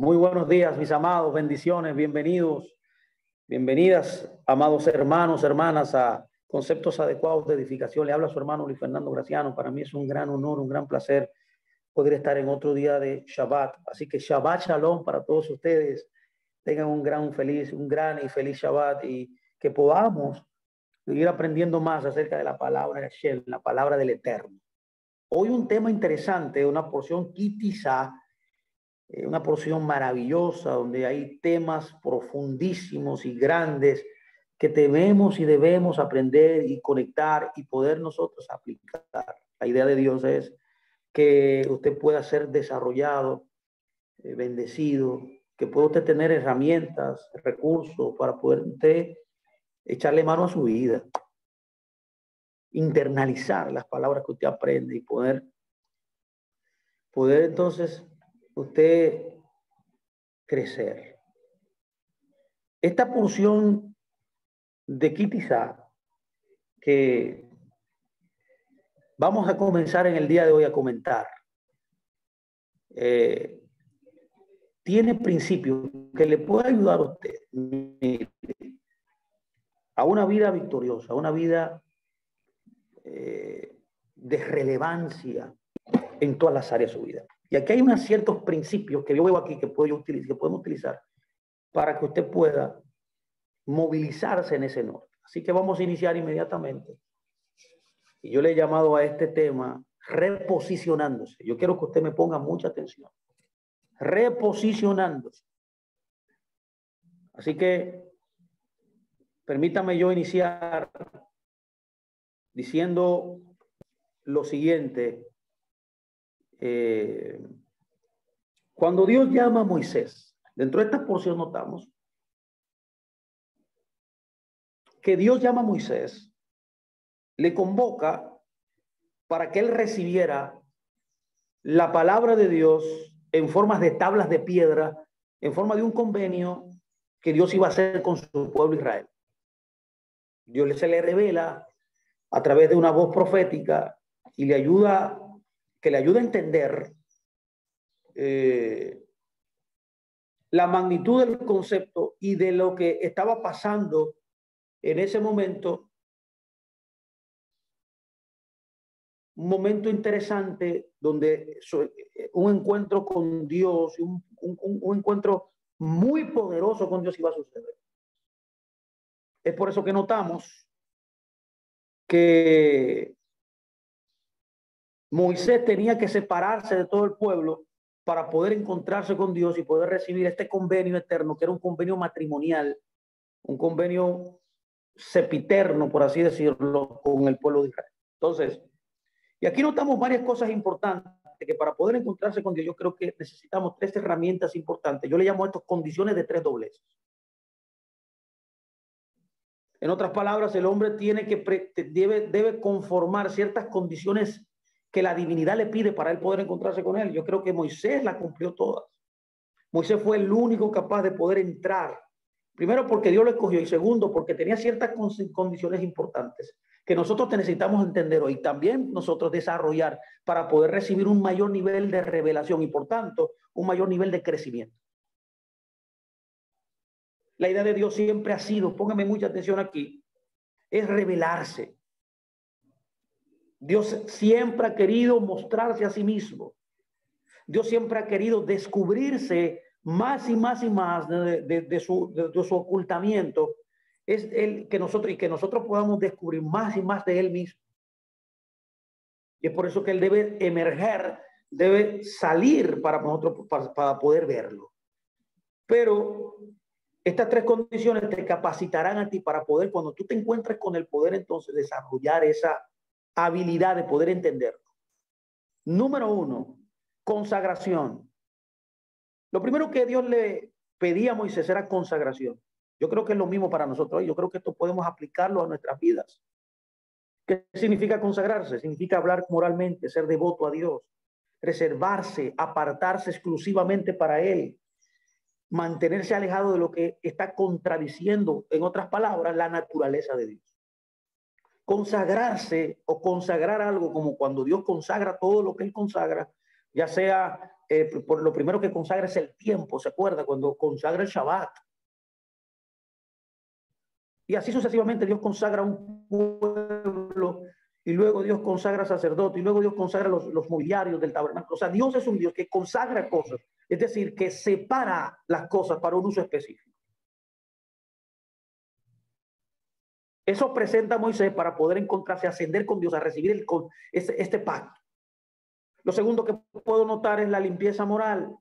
Muy buenos días, mis amados, bendiciones, bienvenidos, bienvenidas, amados hermanos, hermanas, a Conceptos Adecuados de Edificación. Le habla su hermano Luis Fernando Graciano. Para mí es un gran honor, un gran placer poder estar en otro día de Shabbat. Así que Shabbat Shalom para todos ustedes. Tengan un gran y feliz Shabbat y que podamos seguir aprendiendo más acerca de la palabra de Hashem, la palabra del Eterno. Hoy un tema interesante, una porción quizá, una porción maravillosa donde hay temas profundísimos y grandes que debemos y debemos aprender y conectar y poder nosotros aplicar. La idea de Dios es que usted pueda ser desarrollado, bendecido, que pueda usted tener herramientas, recursos para poder usted echarle mano a su vida, internalizar las palabras que usted aprende y poder entonces usted crecer. Esta porción de Kitizá que vamos a comenzar en el día de hoy a comentar, tiene principios que le pueden ayudar a usted a una vida victoriosa, a una vida de relevancia en todas las áreas de su vida. Y aquí hay unos ciertos principios que yo veo aquí que podemos utilizar para que usted pueda movilizarse en ese norte. Así que vamos a iniciar inmediatamente. Y yo le he llamado a este tema reposicionándose. Yo quiero que usted me ponga mucha atención. Reposicionándose. Así que permítame yo iniciar diciendo lo siguiente. Cuando Dios llama a Moisés, dentro de esta porción notamos que Dios llama a Moisés, le convoca para que él recibiera la palabra de Dios en formas de tablas de piedra, en forma de un convenio que Dios iba a hacer con su pueblo Israel. Dios se le revela a través de una voz profética y le ayuda a entender la magnitud del concepto y de lo que estaba pasando en ese momento. Un momento interesante donde un encuentro con Dios, un encuentro muy poderoso con Dios iba a suceder. Es por eso que notamos que Moisés tenía que separarse de todo el pueblo para poder encontrarse con Dios y poder recibir este convenio eterno, que era un convenio matrimonial, un convenio sempiterno, por así decirlo, con el pueblo de Israel. Entonces, y aquí notamos varias cosas importantes que para poder encontrarse con Dios, yo creo que necesitamos tres herramientas importantes. Yo le llamo a estas condiciones de tres dobleces. En otras palabras, el hombre debe conformar ciertas condiciones que la divinidad le pide para él poder encontrarse con él. Yo creo que Moisés las cumplió todas. Moisés fue el único capaz de poder entrar. Primero, porque Dios lo escogió, y segundo, porque tenía ciertas condiciones importantes que nosotros necesitamos entender hoy, también nosotros desarrollar para poder recibir un mayor nivel de revelación y, por tanto, un mayor nivel de crecimiento. La idea de Dios siempre ha sido, póngame mucha atención aquí, es revelarse. Dios siempre ha querido mostrarse a sí mismo. Dios siempre ha querido descubrirse más y más y más de su ocultamiento. Es el que nosotros podamos descubrir más y más de él mismo. Y es por eso que él debe emerger, debe salir para nosotros, para poder verlo. Pero estas tres condiciones te capacitarán a ti para poder, cuando tú te encuentres con el poder, entonces desarrollar esa habilidad de poder entenderlo. Número uno, consagración. Lo primero que Dios le pedía a Moisés era consagración. Yo creo que es lo mismo para nosotros. Yo creo que esto podemos aplicarlo a nuestras vidas. ¿Qué significa consagrarse? Significa hablar moralmente, ser devoto a Dios, reservarse, apartarse exclusivamente para Él, mantenerse alejado de lo que está contradiciendo, en otras palabras, la naturaleza de Dios. Consagrarse o consagrar algo, como cuando Dios consagra todo lo que Él consagra, ya sea por lo primero que consagra es el tiempo, ¿se acuerda? Cuando consagra el Shabbat. Y así sucesivamente Dios consagra un pueblo, y luego Dios consagra sacerdote, y luego Dios consagra los mobiliarios del tabernáculo. O sea, Dios es un Dios que consagra cosas, es decir, que separa las cosas para un uso específico. Eso presenta a Moisés para poder encontrarse, ascender con Dios, a recibir este pacto. Lo segundo que puedo notar es la limpieza moral.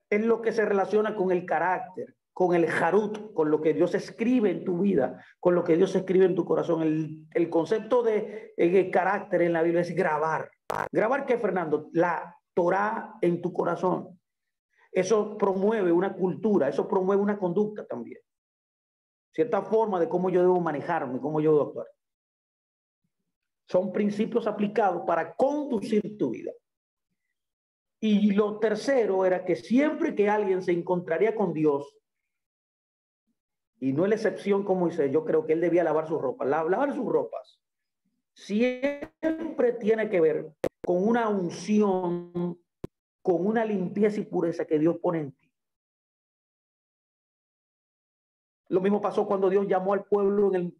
Es lo que se relaciona con el carácter, con el jarut, con lo que Dios escribe en tu vida, con lo que Dios escribe en tu corazón. El concepto de carácter en la Biblia es grabar. ¿Grabar qué, Fernando? La Torá en tu corazón. Eso promueve una cultura, eso promueve una conducta también. Cierta forma de cómo yo debo manejarme, cómo yo debo actuar. Son principios aplicados para conducir tu vida. Y lo tercero era que siempre que alguien se encontraría con Dios, y no es la excepción como dice, yo creo que él debía lavar sus ropas. Lavar sus ropas siempre tiene que ver con una unción, con una limpieza y pureza que Dios pone en ti. Lo mismo pasó cuando Dios llamó al pueblo en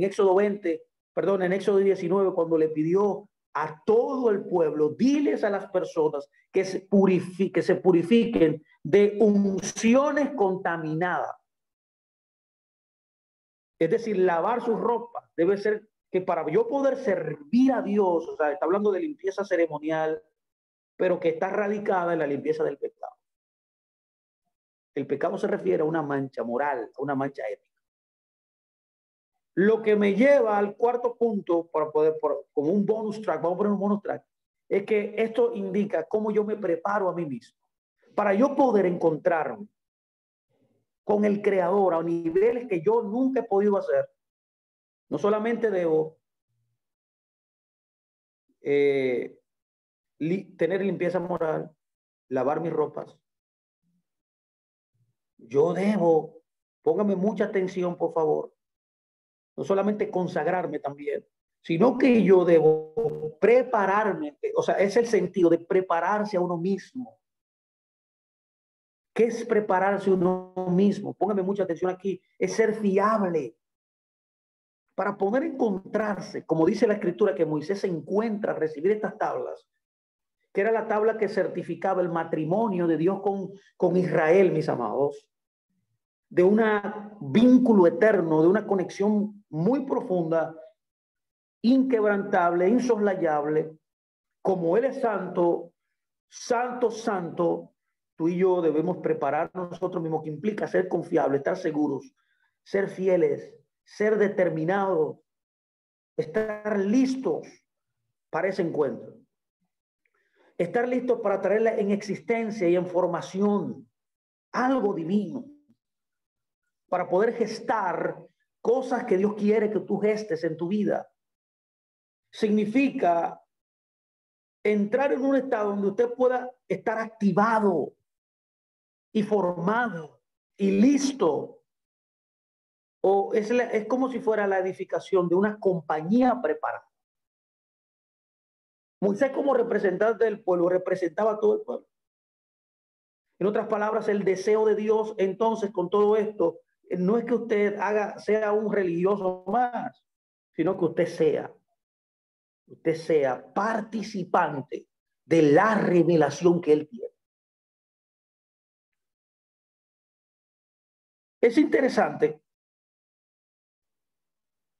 Éxodo 20, perdón, en Éxodo 19, cuando le pidió a todo el pueblo, diles a las personas que se purifiquen de unciones contaminadas. Es decir, lavar sus ropas debe ser que para yo poder servir a Dios, o sea, está hablando de limpieza ceremonial, pero que está radicada en la limpieza del pecado. El pecado se refiere a una mancha moral, a una mancha ética. Lo que me lleva al cuarto punto, para poder, como un bonus track, vamos a poner un bonus track, es que esto indica cómo yo me preparo a mí mismo. Para yo poder encontrarme con el Creador a niveles que yo nunca he podido hacer, no solamente debo tener limpieza moral, lavar mis ropas, yo debo, póngame mucha atención, por favor, no solamente consagrarme también, sino que yo debo prepararme, o sea, es el sentido de prepararse a uno mismo. ¿Qué es prepararse a uno mismo? Póngame mucha atención aquí, es ser fiable. Para poder encontrarse, como dice la escritura, que Moisés se encuentra a recibir estas tablas, que era la tabla que certificaba el matrimonio de Dios con Israel, mis amados, de un vínculo eterno, de una conexión muy profunda, inquebrantable, insoslayable. Como Él es santo, santo, santo, tú y yo debemos prepararnos nosotros mismos, que implica ser confiables, estar seguros, ser fieles, ser determinados, estar listos para ese encuentro. Estar listos para traerla en existencia y en formación, algo divino, para poder gestar cosas que Dios quiere que tú gestes en tu vida. Significa entrar en un estado donde usted pueda estar activado y formado y listo. O es como si fuera la edificación de una compañía preparada. Moisés, como representante del pueblo, representaba a todo el pueblo. En otras palabras, el deseo de Dios entonces con todo esto no es que usted sea un religioso más, sino que usted sea participante de la revelación que él tiene. Es interesante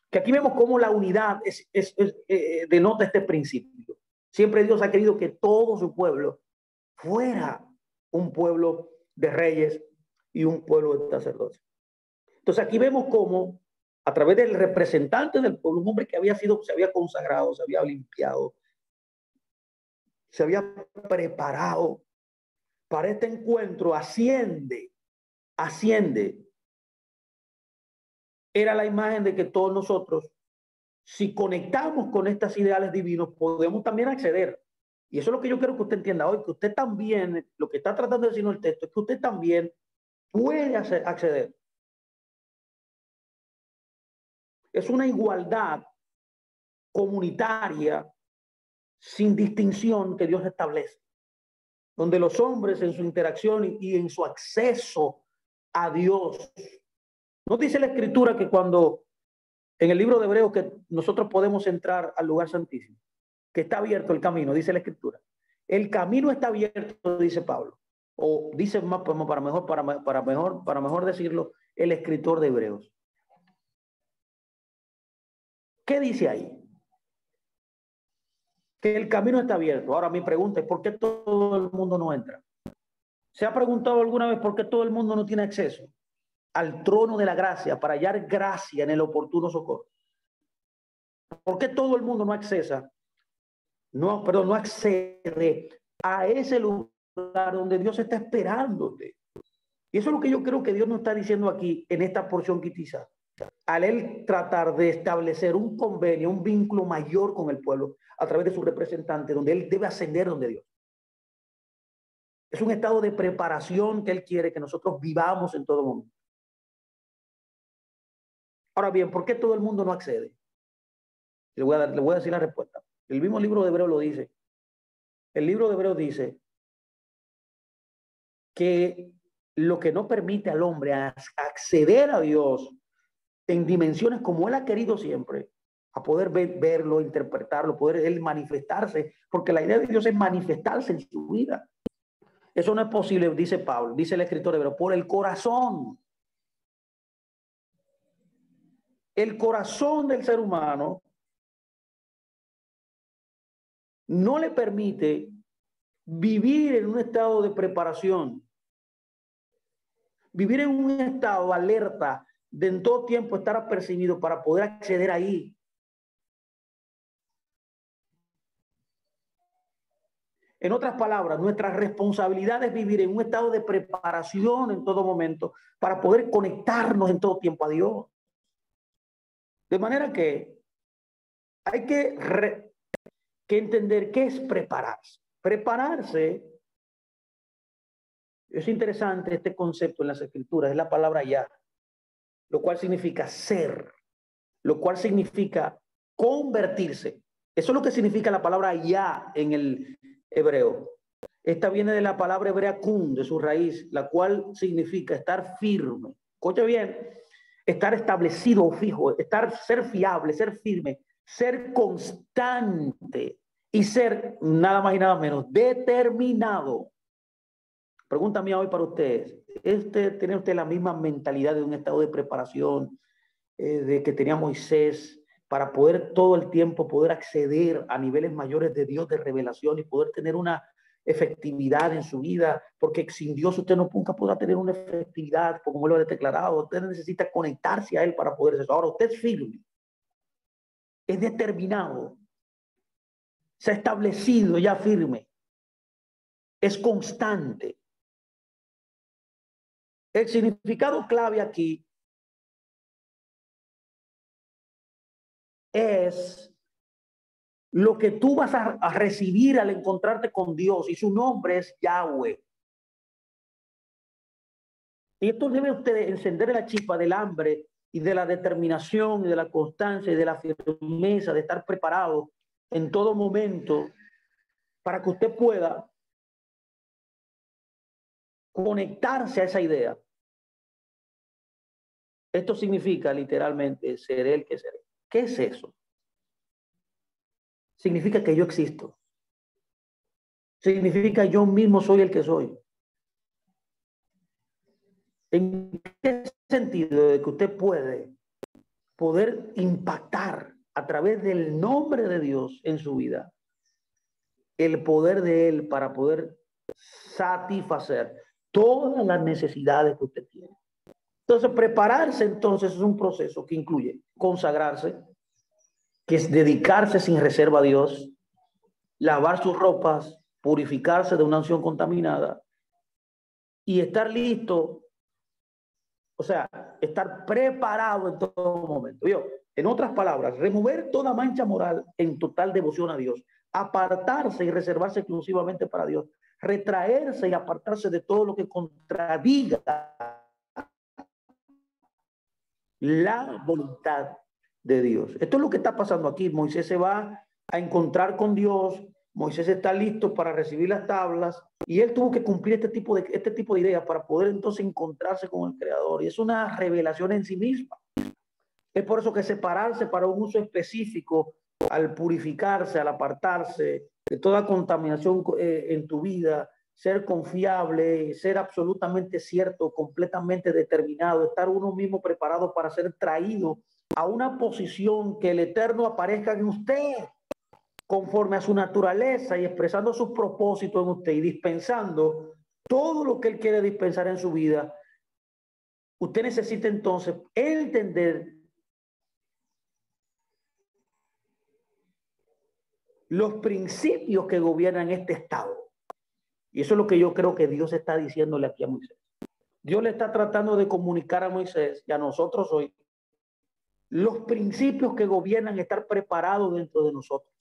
que aquí vemos cómo la unidad denota este principio. Siempre Dios ha querido que todo su pueblo fuera un pueblo de reyes y un pueblo de sacerdotes. Entonces aquí vemos cómo a través del representante del pueblo, un hombre que se había consagrado, se había limpiado, se había preparado para este encuentro, asciende. Era la imagen de que todos nosotros, si conectamos con estos ideales divinos, podemos también acceder. Y eso es lo que yo quiero que usted entienda hoy, que usted también, lo que está tratando de decirnos el texto, es que usted también puede acceder. Es una igualdad comunitaria sin distinción que Dios establece. donde los hombres en su interacción y en su acceso a Dios. ¿No dice la Escritura que cuando en el libro de Hebreos que nosotros podemos entrar al lugar santísimo, que está abierto el camino, dice la Escritura? El camino está abierto, dice Pablo, o dice más para mejor decirlo, el escritor de Hebreos. ¿Qué dice ahí? Que el camino está abierto. Ahora mi pregunta es, ¿por qué todo el mundo no entra? ¿Se ha preguntado alguna vez por qué todo el mundo no tiene acceso al trono de la gracia para hallar gracia en el oportuno socorro? ¿Por qué todo el mundo no accede a ese lugar donde Dios está esperándote? Y eso es lo que yo creo que Dios nos está diciendo aquí en esta porción quizá. Al él tratar de establecer un convenio, un vínculo mayor con el pueblo a través de su representante, donde él debe ascender donde Dios. Es un estado de preparación que él quiere que nosotros vivamos en todo momento. Ahora bien, ¿por qué todo el mundo no accede? Le voy a decir la respuesta. El mismo libro de Hebreos lo dice. El libro de Hebreos dice que lo que no permite al hombre acceder a Dios en dimensiones como él ha querido siempre, a poder verlo, interpretarlo, poder él manifestarse, porque la idea de Dios es manifestarse en su vida. Eso no es posible, dice Pablo, dice el escritor hebreo, por el corazón. El corazón del ser humano no le permite vivir en un estado de preparación, vivir en un estado alerta, de en todo tiempo estar apercibido para poder acceder ahí. En otras palabras, nuestra responsabilidad es vivir en un estado de preparación en todo momento para poder conectarnos en todo tiempo a Dios. De manera que hay que entender qué es prepararse. Prepararse, es interesante este concepto en las Escrituras, es la palabra ya, lo cual significa ser, lo cual significa convertirse. Eso es lo que significa la palabra ya en el hebreo. Esta viene de la palabra hebrea kun, de su raíz, la cual significa estar firme. Escuche bien, estar establecido o fijo, ser fiable, ser firme, ser constante y ser nada más y nada menos determinado. Pregunta mía hoy para ustedes, ¿tiene usted la misma mentalidad de un estado de preparación de que tenía Moisés para poder todo el tiempo poder acceder a niveles mayores de Dios, de revelación y poder tener una efectividad en su vida? Porque sin Dios usted nunca podrá tener una efectividad, como lo he declarado. Usted necesita conectarse a Él para poder hacer eso. Ahora usted es firme, es determinado, se ha establecido ya firme, es constante. El significado clave aquí es lo que tú vas a recibir al encontrarte con Dios, y su nombre es Yahweh. Y esto debe usted encender la chispa del hambre y de la determinación y de la constancia y de la firmeza de estar preparado en todo momento para que usted pueda conectarse a esa idea. Esto significa literalmente ser el que seré. ¿Qué es eso? Significa que yo existo. Significa yo mismo soy el que soy. ¿En qué sentido? De que usted poder impactar a través del nombre de Dios en su vida, el poder de Él para poder satisfacer todas las necesidades que usted tiene. Entonces, prepararse entonces es un proceso que incluye consagrarse, que es dedicarse sin reserva a Dios, lavar sus ropas, purificarse de una unción contaminada y estar listo, o sea, estar preparado en todo momento. Yo, en otras palabras, remover toda mancha moral en total devoción a Dios, apartarse y reservarse exclusivamente para Dios, retraerse y apartarse de todo lo que contradiga la voluntad de Dios. Esto es lo que está pasando aquí. Moisés se va a encontrar con Dios Moisés está listo para recibir las tablas y él tuvo que cumplir este tipo de ideas para poder entonces encontrarse con el Creador. Y es una revelación en sí misma. Es por eso que separarse para un uso específico, al purificarse, al apartarse de toda contaminación en tu vida, ser confiable, ser absolutamente cierto, completamente determinado, estar uno mismo preparado para ser traído a una posición que el Eterno aparezca en usted conforme a su naturaleza y expresando sus propósitos en usted y dispensando todo lo que Él quiere dispensar en su vida. Usted necesita entonces entender los principios que gobiernan este estado. Y eso es lo que yo creo que Dios está diciéndole aquí a Moisés. Dios le está tratando de comunicar a Moisés y a nosotros hoy los principios que gobiernan estar preparados dentro de nosotros.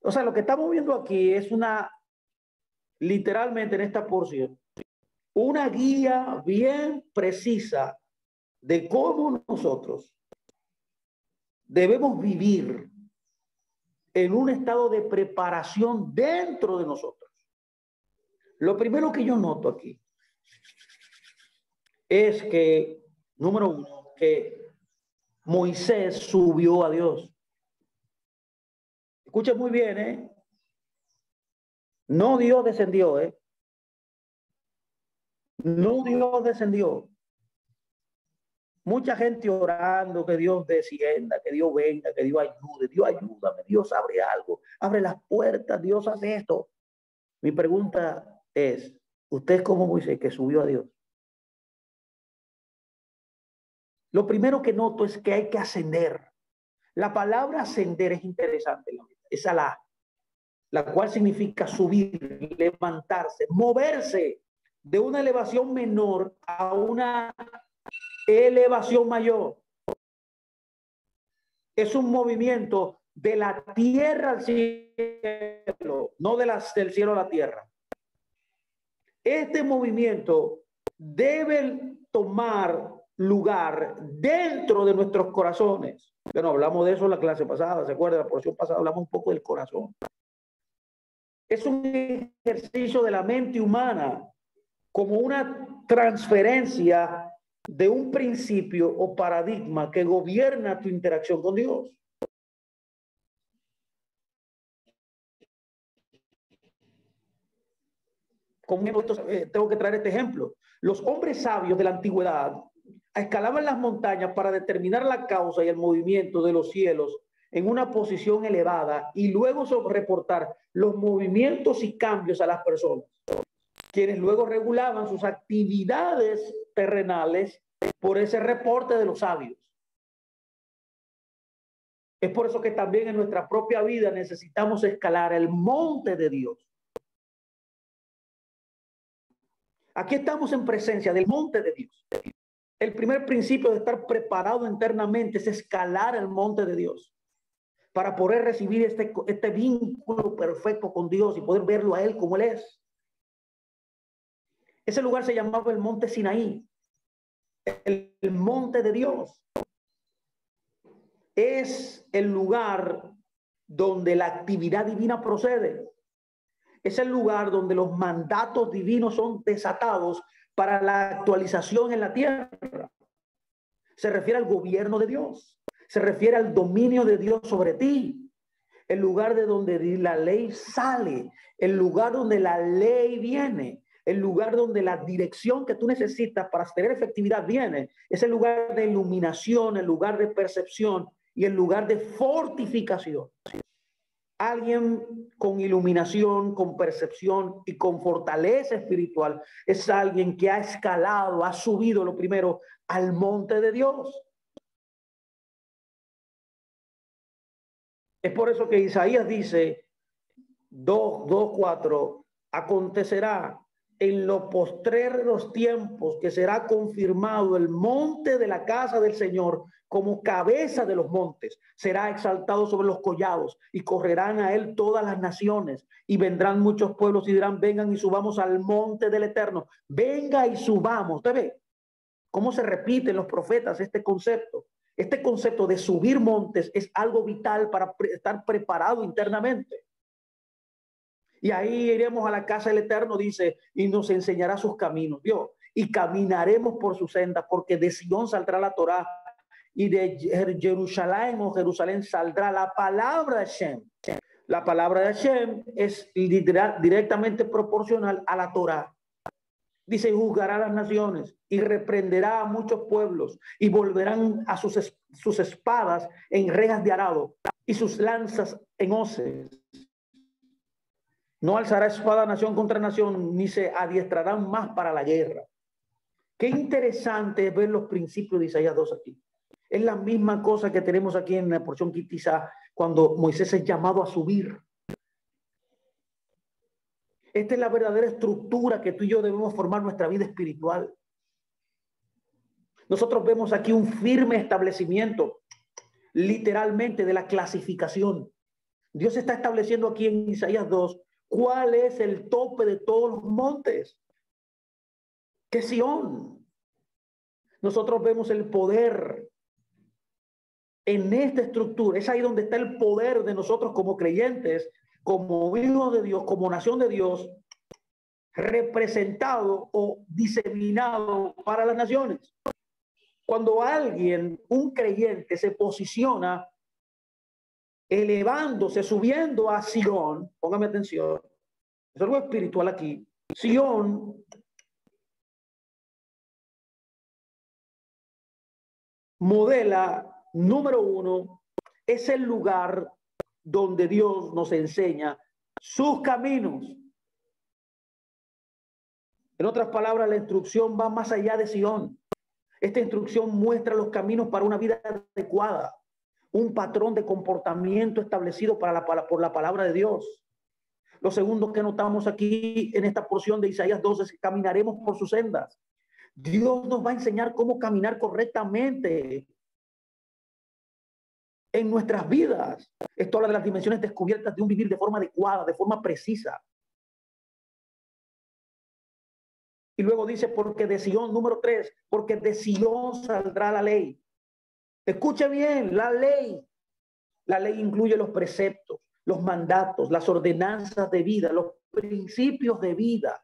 O sea, lo que estamos viendo aquí es literalmente en esta porción, una guía bien precisa de cómo nosotros debemos vivir en un estado de preparación dentro de nosotros. Lo primero que yo noto aquí es que, número uno, que Moisés subió a Dios. Escuchen muy bien, ¿eh? No Dios descendió, ¿eh? No Dios descendió. Mucha gente orando que Dios descienda, que Dios venga, que Dios ayude. Dios ayúdame, Dios abre algo, abre las puertas, Dios hace esto. Mi pregunta es, ¿usted es como Moisés que subió a Dios? Lo primero que noto es que hay que ascender. La palabra ascender es interesante. Es alá, la cual significa subir, levantarse, moverse de una elevación menor a una elevación mayor. Es un movimiento de la tierra al cielo, no del cielo a la tierra. Este movimiento debe tomar lugar dentro de nuestros corazones. Bueno, hablamos de eso en la clase pasada, ¿se acuerda? La porción pasada hablamos un poco del corazón. Es un ejercicio de la mente humana, como una transferencia de un principio o paradigma que gobierna tu interacción con Dios. Tengo que traer este ejemplo. Los hombres sabios de la antigüedad escalaban las montañas para determinar la causa y el movimiento de los cielos en una posición elevada y luego reportar los movimientos y cambios a las personas, quienes luego regulaban sus actividades terrenales por ese reporte de los sabios. Es por eso que también en nuestra propia vida necesitamos escalar el monte de Dios. Aquí estamos en presencia del monte de Dios. El primer principio de estar preparado internamente es escalar el monte de Dios para poder recibir este vínculo perfecto con Dios y poder verlo a Él como Él es. Ese lugar se llamaba el monte Sinaí, el monte de Dios. Es el lugar donde la actividad divina procede. Es el lugar donde los mandatos divinos son desatados para la actualización en la tierra. Se refiere al gobierno de Dios. Se refiere al dominio de Dios sobre ti. El lugar de donde la ley sale. El lugar donde la ley viene. El lugar donde la dirección que tú necesitas para tener efectividad viene. Es el lugar de iluminación, el lugar de percepción y el lugar de fortificación. Alguien con iluminación, con percepción y con fortaleza espiritual es alguien que ha escalado, ha subido lo primero al monte de Dios. Es por eso que Isaías dice 2:4, acontecerá en los postreros tiempos que será confirmado el monte de la casa del Señor como cabeza de los montes, será exaltado sobre los collados y correrán a él todas las naciones y vendrán muchos pueblos y dirán, vengan y subamos al monte del Eterno, venga y subamos. ¿Usted ve cómo se repite en los profetas este concepto? Este concepto de subir montes es algo vital para estar preparado internamente. Y ahí iremos a la casa del Eterno, dice, y nos enseñará sus caminos, Dios. Y caminaremos por sus sendas, porque de Sion saldrá la Torá, y de Jerusalén o Jerusalén saldrá la palabra de Hashem. La palabra de Hashem es directamente proporcional a la Torá. Dice, juzgará a las naciones y reprenderá a muchos pueblos y volverán a sus espadas en rejas de arado y sus lanzas en hoces. No alzará espada nación contra nación, ni se adiestrarán más para la guerra. Qué interesante es ver los principios de Isaías 2 aquí. Es la misma cosa que tenemos aquí en la porción Quitizá, cuando Moisés es llamado a subir. Esta es la verdadera estructura que tú y yo debemos formar nuestra vida espiritual. Nosotros vemos aquí un firme establecimiento, literalmente, de la clasificación. Dios está estableciendo aquí en Isaías 2 cuál es el tope de todos los montes. ¿Qué Sión? Nosotros vemos el poder en esta estructura. Es ahí donde está el poder de nosotros como creyentes, como hijos de Dios, como nación de Dios, representado o diseminado para las naciones. Cuando alguien, un creyente, se posiciona elevándose, subiendo a Sion, póngame atención, es algo espiritual aquí. Sion modela, número uno, es el lugar donde Dios nos enseña sus caminos. En otras palabras, la instrucción va más allá de Sion. Esta instrucción muestra los caminos para una vida adecuada, un patrón de comportamiento establecido por la palabra de Dios. Lo segundo que notamos aquí en esta porción de Isaías 12 es que caminaremos por sus sendas. Dios nos va a enseñar cómo caminar correctamente en nuestras vidas. Esto habla de las dimensiones descubiertas de un vivir de forma adecuada, de forma precisa. Y luego dice, porque de Sion, número 3, porque de Sion saldrá la ley. Escuche bien, la ley. La ley incluye los preceptos, los mandatos, las ordenanzas de vida, los principios de vida.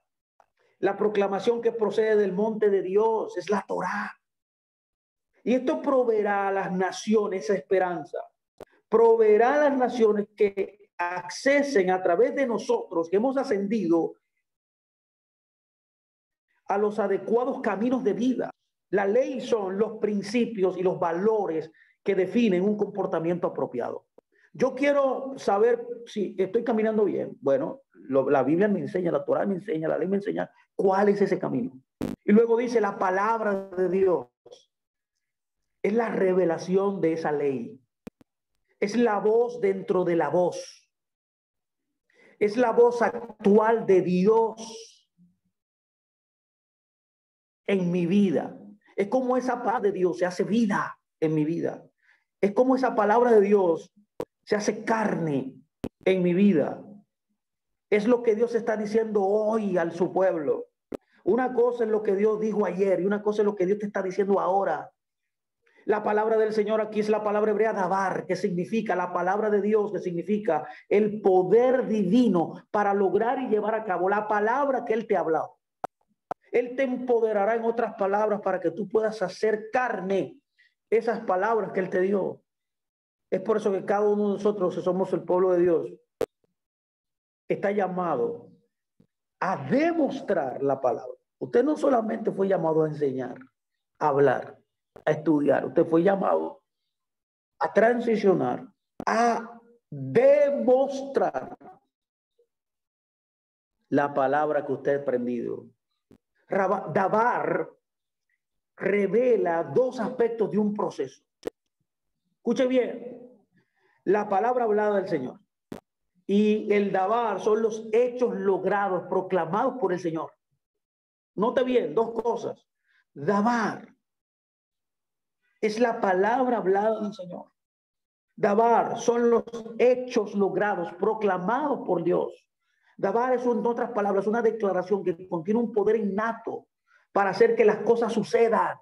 La proclamación que procede del monte de Dios es la Torá. Y esto proveerá a las naciones esa esperanza. Proveerá a las naciones que accesen a través de nosotros, que hemos ascendido, a los adecuados caminos de vida. La ley son los principios y los valores que definen un comportamiento apropiado. Yo quiero saber si estoy caminando bien. Bueno, la Biblia me enseña, la Torá me enseña, la ley me enseña cuál es ese camino. Y luego dice la palabra de Dios. Es la revelación de esa ley. Es la voz dentro de la voz. Es la voz actual de Dios en mi vida. Es como esa palabra de Dios se hace vida en mi vida. Es como esa palabra de Dios se hace carne en mi vida. Es lo que Dios está diciendo hoy a su pueblo. Una cosa es lo que Dios dijo ayer y una cosa es lo que Dios te está diciendo ahora. La palabra del Señor aquí es la palabra hebrea davar, que significa la palabra de Dios, que significa el poder divino para lograr y llevar a cabo la palabra que Él te ha hablado. Él te empoderará, en otras palabras, para que tú puedas hacer carne esas palabras que Él te dio. Es por eso que cada uno de nosotros, que somos el pueblo de Dios, está llamado a demostrar la palabra. Usted no solamente fue llamado a enseñar, a hablar, a estudiar. Usted fue llamado a transicionar, a demostrar la palabra que usted ha aprendido. Davar revela dos aspectos de un proceso. Escuche bien, la palabra hablada del Señor y el davar son los hechos logrados, proclamados por el Señor. Note bien, dos cosas. Davar es la palabra hablada del Señor. Davar son los hechos logrados, proclamados por Dios. Davar es, en otras palabras, una declaración que contiene un poder innato para hacer que las cosas sucedan.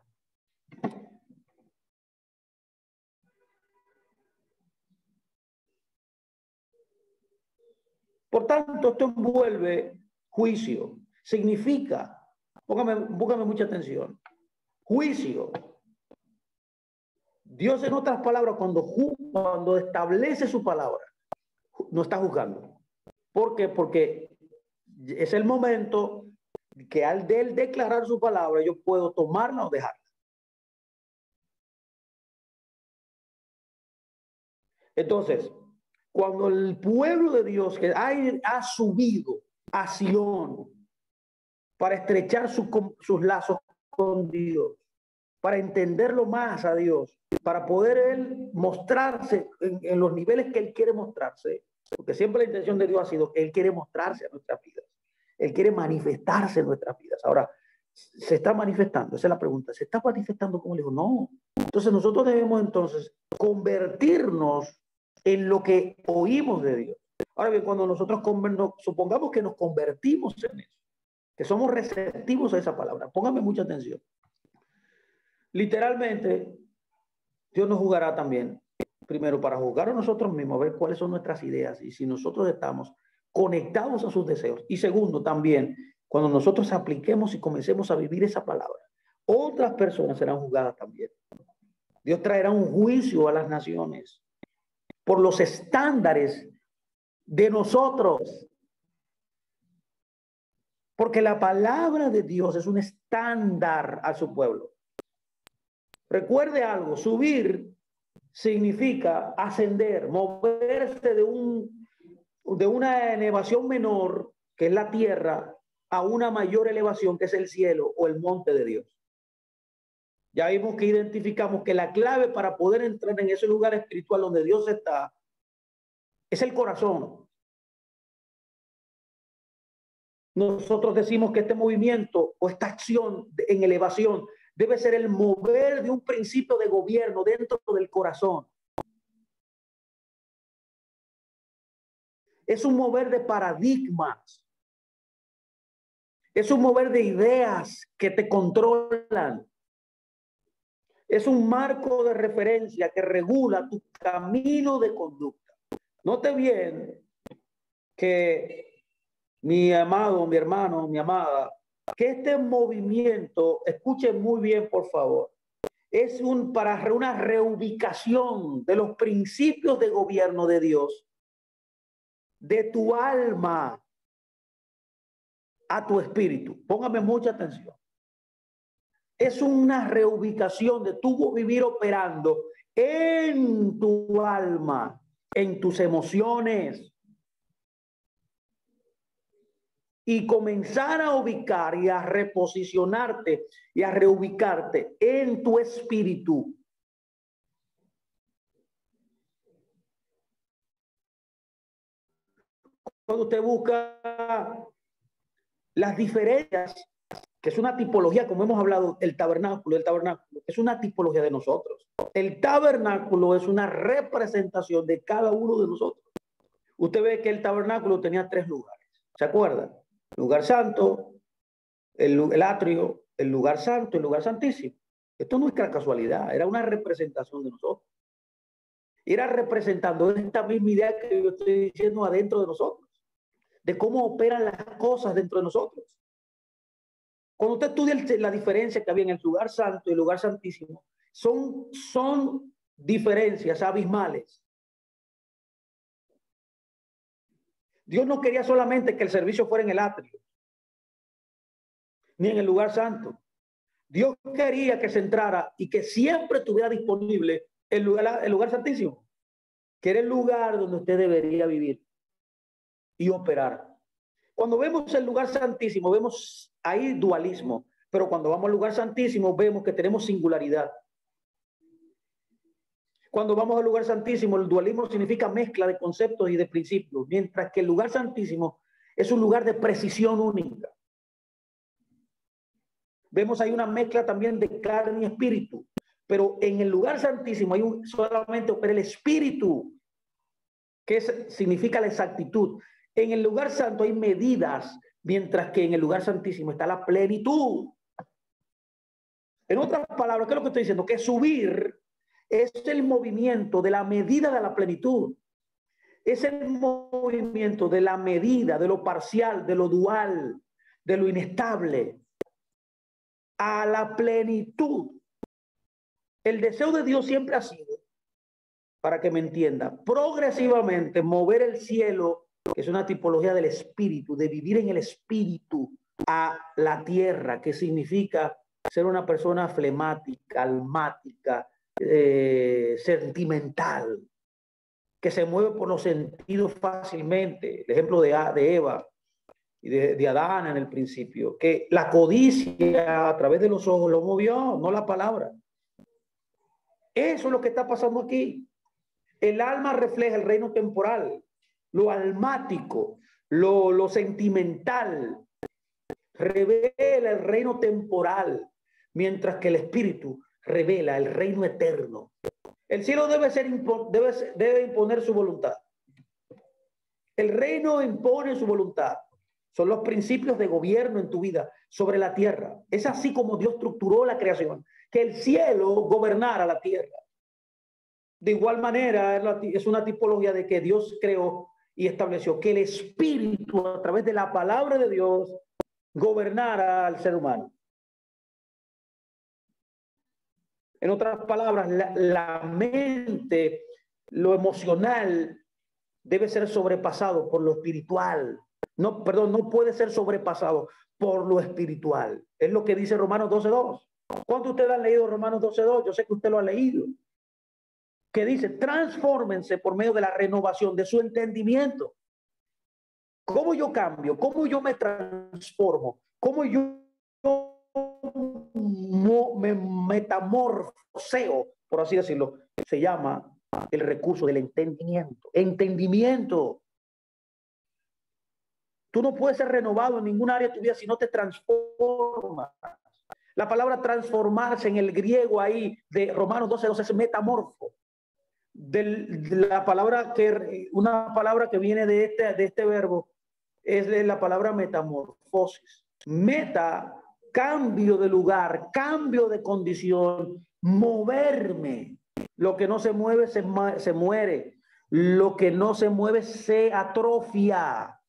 Por tanto, esto envuelve juicio. Significa, póngame mucha atención, juicio. Dios, en otras palabras, cuando establece su palabra, no está juzgando. ¿Por qué? Porque es el momento que al de él declarar su palabra, yo puedo tomarla o dejarla. Entonces, cuando el pueblo de Dios que ha subido a Sion para estrechar sus lazos con Dios, para entenderlo más a Dios, para poder él mostrarse en los niveles que él quiere mostrarse, porque siempre la intención de Dios ha sido que él quiere mostrarse a nuestras vidas, él quiere manifestarse en nuestras vidas. Ahora, ¿se está manifestando? Esa es la pregunta. ¿Se está manifestando como le digo? No. Entonces nosotros debemos entonces convertirnos en lo que oímos de Dios. Ahora bien, cuando nosotros supongamos que nos convertimos en eso, que somos receptivos a esa palabra, póngame mucha atención. Literalmente, Dios nos juzgará también, primero para juzgar a nosotros mismos, a ver cuáles son nuestras ideas y si nosotros estamos conectados a sus deseos. Y segundo, también, cuando nosotros apliquemos y comencemos a vivir esa palabra, otras personas serán juzgadas también. Dios traerá un juicio a las naciones por los estándares de nosotros. Porque la palabra de Dios es un estándar a su pueblo. Recuerde algo, subir significa ascender, moverse de una elevación menor, que es la tierra, a una mayor elevación, que es el cielo o el monte de Dios. Ya vimos que identificamos que la clave para poder entrar en ese lugar espiritual donde Dios está es el corazón. Nosotros decimos que este movimiento o esta acción en elevación debe ser el mover de un principio de gobierno dentro del corazón. Es un mover de paradigmas. Es un mover de ideas que te controlan. Es un marco de referencia que regula tu camino de conducta. Note bien que mi amado, mi hermano, mi amada, que este movimiento, escuche muy bien por favor, es para una reubicación de los principios de gobierno de Dios, de tu alma a tu espíritu. Póngame mucha atención. Es una reubicación de tu vivir operando en tu alma, en tus emociones, y comenzar a ubicar y a reposicionarte y a reubicarte en tu espíritu. Cuando usted busca las diferencias, que es una tipología, como hemos hablado, el tabernáculo es una tipología de nosotros. El tabernáculo es una representación de cada uno de nosotros. Usted ve que el tabernáculo tenía 3 lugares, ¿se acuerdan? El lugar santo, el atrio, el lugar santo, el lugar santísimo. Esto no es casualidad, era una representación de nosotros. Era representando esta misma idea que yo estoy diciendo adentro de nosotros, de cómo operan las cosas dentro de nosotros. Cuando usted estudia la diferencia que había en el lugar santo y el lugar santísimo, son diferencias abismales. Dios no quería solamente que el servicio fuera en el atrio, ni en el lugar santo. Dios quería que se entrara y que siempre estuviera disponible el lugar santísimo, que era el lugar donde usted debería vivir y operar. Cuando vemos el lugar santísimo, vemos ahí dualismo, pero cuando vamos al lugar santísimo, vemos que tenemos singularidad. Cuando vamos al lugar santísimo, el dualismo significa mezcla de conceptos y de principios, mientras que el lugar santísimo es un lugar de precisión única. Vemos ahí una mezcla también de carne y espíritu, pero en el lugar santísimo hay solamente opera el espíritu, que significa la exactitud. En el lugar santo hay medidas, mientras que en el lugar santísimo está la plenitud. En otras palabras, ¿qué es lo que estoy diciendo? Que subir es el movimiento de la medida de la plenitud. Es el movimiento de la medida, de lo parcial, de lo dual, de lo inestable, a la plenitud. El deseo de Dios siempre ha sido, para que me entienda, progresivamente mover el cielo, que es una tipología del espíritu, de vivir en el espíritu, a la tierra, que significa ser una persona flemática, almática, sentimental, que se mueve por los sentidos fácilmente. El ejemplo de Eva y de Adán en el principio, que la codicia a través de los ojos lo movió, no la palabra. Eso es lo que está pasando aquí. El alma refleja el reino temporal, lo almático, lo sentimental, revela el reino temporal, mientras que el espíritu revela el reino eterno. El cielo debe imponer su voluntad. El reino impone su voluntad. Son los principios de gobierno en tu vida sobre la tierra. Es así como Dios estructuró la creación, que el cielo gobernara la tierra. De igual manera, es una tipología de que Dios creó y estableció que el espíritu, a través de la palabra de Dios, gobernara al ser humano. En otras palabras, la mente, lo emocional, debe ser sobrepasado por lo espiritual. No, perdón, no puede ser sobrepasado por lo espiritual. Es lo que dice Romanos 12:2. ¿Cuántos de ustedes han leído Romanos 12:2? Yo sé que usted lo ha leído. Que dice, transfórmense por medio de la renovación de su entendimiento. ¿Cómo yo cambio? ¿Cómo yo me transformo? ¿Cómo yo me metamorfoseo, por así decirlo? Se llama el recurso del entendimiento. Entendimiento. Tú no puedes ser renovado en ningún área de tu vida si no te transformas. La palabra transformarse en el griego ahí de Romanos 12:2 es metamorfo. Una palabra que viene de este verbo es la palabra metamorfosis. Meta, cambio de lugar, cambio de condición, moverme. Lo que no se mueve se muere. Lo que no se mueve se atrofia.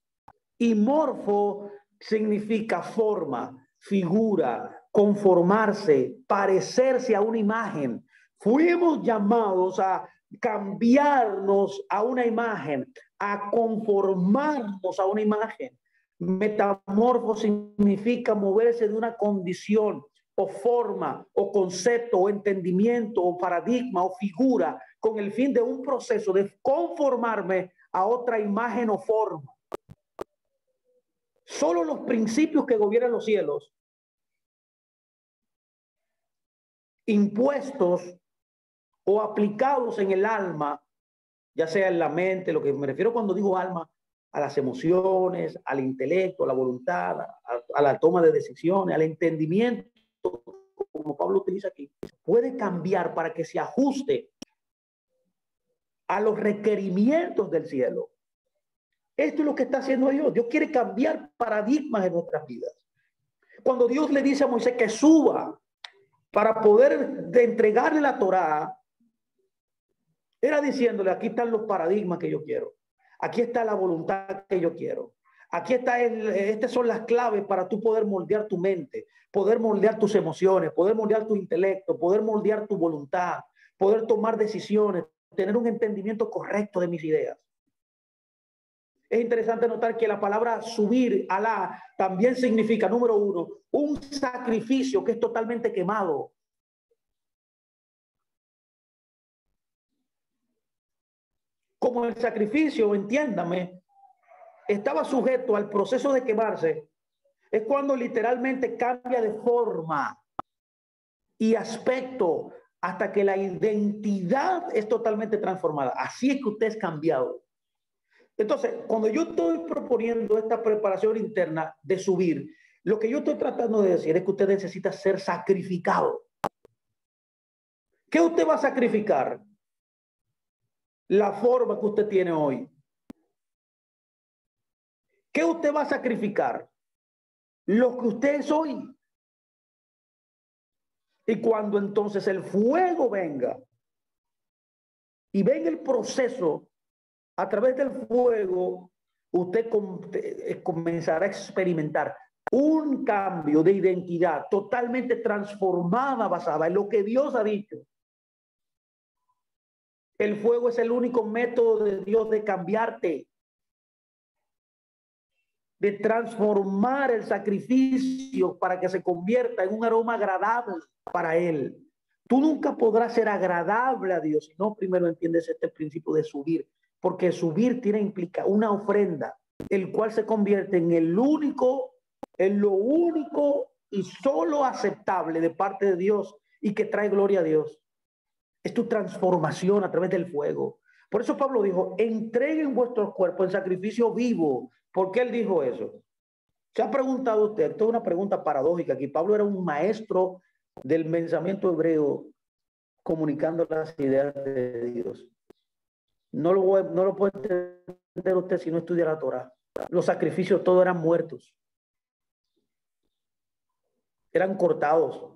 Y morfo significa forma, figura, conformarse, parecerse a una imagen. Fuimos llamados a cambiarnos a una imagen, a conformarnos a una imagen. Metamorfo significa moverse de una condición o forma o concepto o entendimiento o paradigma o figura con el fin de un proceso de conformarme a otra imagen o forma. Solo los principios que gobiernan los cielos, impuestos o aplicados en el alma, ya sea en la mente, lo que me refiero cuando digo alma, a las emociones, al intelecto, a la voluntad, a la toma de decisiones, al entendimiento, como Pablo utiliza aquí, puede cambiar para que se ajuste a los requerimientos del cielo. Esto es lo que está haciendo Dios. Dios quiere cambiar paradigmas en nuestras vidas. Cuando Dios le dice a Moisés que suba para poder entregarle la Torá, era diciéndole, aquí están los paradigmas que yo quiero. Aquí está la voluntad que yo quiero. Aquí está estas son las claves para tú poder moldear tu mente, poder moldear tus emociones, poder moldear tu intelecto, poder moldear tu voluntad, poder tomar decisiones, tener un entendimiento correcto de mis ideas. Es interesante notar que la palabra subir, Alá, también significa, número uno, un sacrificio que es totalmente quemado. Como el sacrificio, entiéndame, estaba sujeto al proceso de quemarse, es cuando literalmente cambia de forma y aspecto hasta que la identidad es totalmente transformada. Así es que usted es cambiado. Entonces, cuando yo estoy proponiendo esta preparación interna de subir, lo que yo estoy tratando de decir es que usted necesita ser sacrificado. ¿Qué usted va a sacrificar? La forma que usted tiene hoy. ¿Qué usted va a sacrificar? Lo que usted es hoy. Y cuando entonces el fuego venga y venga el proceso A través del fuego, usted comenzará a experimentar un cambio de identidad totalmente transformada, basada en lo que Dios ha dicho. El fuego es el único método de Dios de cambiarte, de transformar el sacrificio para que se convierta en un aroma agradable para Él. Tú nunca podrás ser agradable a Dios si no primero entiendes este principio de subir, porque subir implica una ofrenda, el cual se convierte en lo único y solo aceptable de parte de Dios y que trae gloria a Dios. Es tu transformación a través del fuego. Por eso Pablo dijo, entreguen vuestros cuerpos en sacrificio vivo. ¿Por qué él dijo eso? ¿Se ha preguntado usted? Esto es una pregunta paradójica aquí. Pablo era un maestro del pensamiento hebreo comunicando las ideas de Dios. No lo puede entender usted si no estudia la Torah. Los sacrificios todos eran muertos. Eran cortados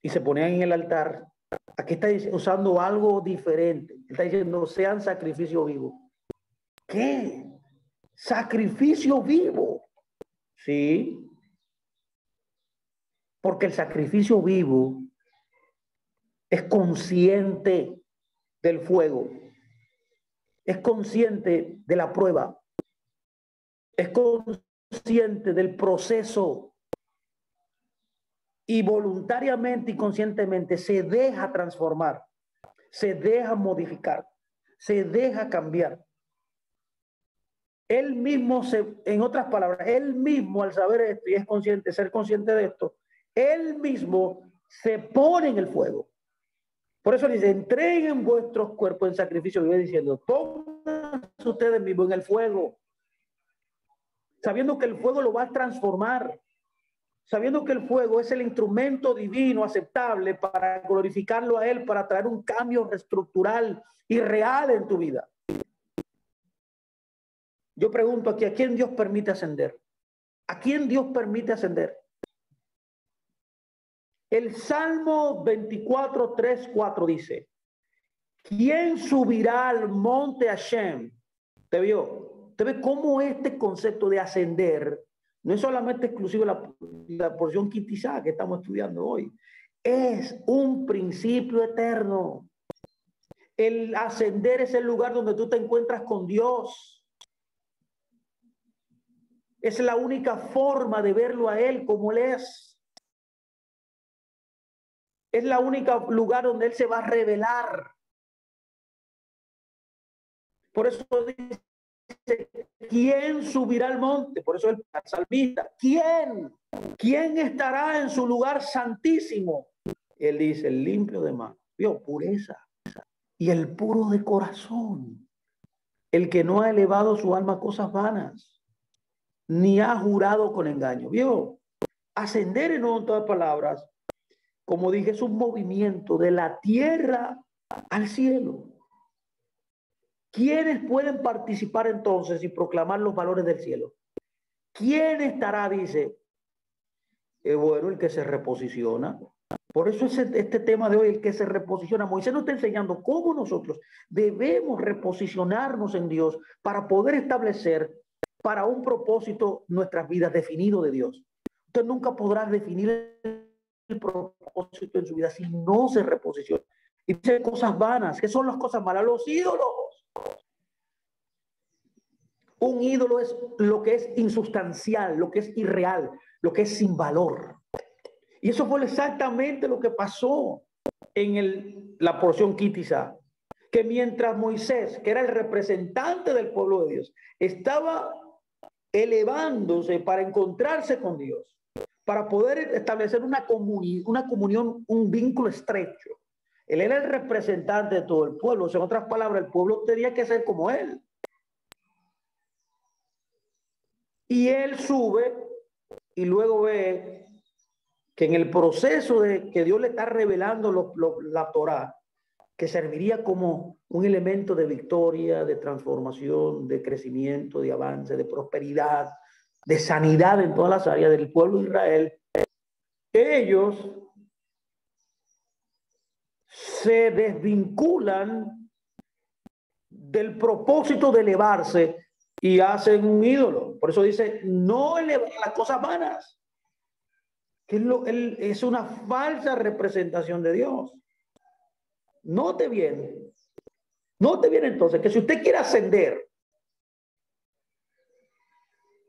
y se ponían en el altar. Aquí está usando algo diferente. Está diciendo, sean sacrificio vivo. ¿Qué? Sacrificio vivo. Sí. Porque el sacrificio vivo es consciente del fuego. Es consciente de la prueba. Es consciente del proceso. Y voluntariamente y conscientemente se deja transformar, se deja modificar, se deja cambiar. Él mismo, en otras palabras, él mismo al saber esto y es consciente, ser consciente de esto, él mismo se pone en el fuego. Por eso dice, entreguen vuestros cuerpos en sacrificio, vive diciendo, pónganse ustedes mismos en el fuego, sabiendo que el fuego lo va a transformar. Sabiendo que el fuego es el instrumento divino aceptable para glorificarlo a Él, para traer un cambio estructural y real en tu vida. Yo pregunto aquí, ¿a quién Dios permite ascender? ¿A quién Dios permite ascender? El Salmo 24, 3, 4 dice, ¿quién subirá al monte Hashem? ¿Te vio? ¿Te ve cómo este concepto de ascender no es solamente exclusivo de la porción quintizá que estamos estudiando hoy? Es un principio eterno. El ascender es el lugar donde tú te encuentras con Dios. Es la única forma de verlo a Él como Él es. Es la única lugar donde Él se va a revelar. Por eso dice, ¿quién subirá al monte? Por eso el salmista, ¿quién? ¿Quién estará en su lugar santísimo? Él dice, el limpio de mano, vio, pureza, y el puro de corazón, el que no ha elevado su alma a cosas vanas, ni ha jurado con engaño. Vio, ascender en otras palabras, como dije, es un movimiento de la tierra al cielo. ¿Quiénes pueden participar entonces y proclamar los valores del cielo? ¿Quién estará? Dice, bueno, el que se reposiciona. Por eso es este tema de hoy, el que se reposiciona. Moisés nos está enseñando cómo nosotros debemos reposicionarnos en Dios para poder establecer para un propósito nuestras vidas definido de Dios. Usted nunca podrá definir el propósito en su vida si no se reposiciona. Y dice cosas vanas. ¿Qué son las cosas malas? Los ídolos. Un ídolo es lo que es insustancial, lo que es irreal, lo que es sin valor. Y eso fue exactamente lo que pasó en la porción quítisa. Que mientras Moisés, que era el representante del pueblo de Dios, estaba elevándose para encontrarse con Dios, para poder establecer una comunión, un vínculo estrecho. Él era el representante de todo el pueblo. O sea, en otras palabras, el pueblo tenía que ser como él. Y él sube y luego ve que en el proceso de que Dios le está revelando la Torá, que serviría como un elemento de victoria, de transformación, de crecimiento, de avance, de prosperidad, de sanidad en todas las áreas del pueblo de Israel, ellos se desvinculan del propósito de elevarse y hacen un ídolo. Por eso dice, no elevar las cosas vanas, que es una falsa representación de Dios. Note bien entonces que si usted quiere ascender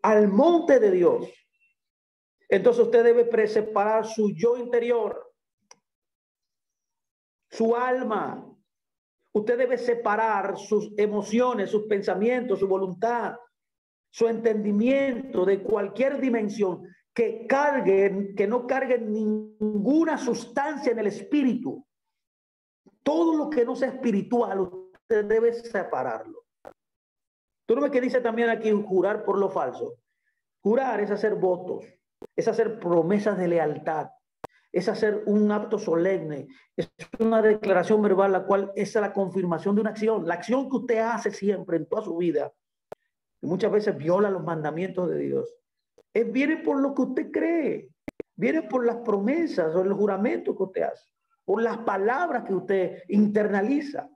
al monte de Dios, entonces usted debe separar su yo interior, su alma. Usted debe separar sus emociones, sus pensamientos, su voluntad, su entendimiento de cualquier dimensión que no carguen ninguna sustancia en el espíritu. Todo lo que no sea espiritual, usted debe separarlo. Tú no ves que dice también aquí jurar por lo falso. Jurar es hacer votos, es hacer promesas de lealtad, es hacer un acto solemne, es una declaración verbal, la cual es la confirmación de una acción. La acción que usted hace siempre en toda su vida, y muchas veces viola los mandamientos de Dios, viene por lo que usted cree, viene por las promesas o los juramentos que usted hace, por las palabras que usted internaliza.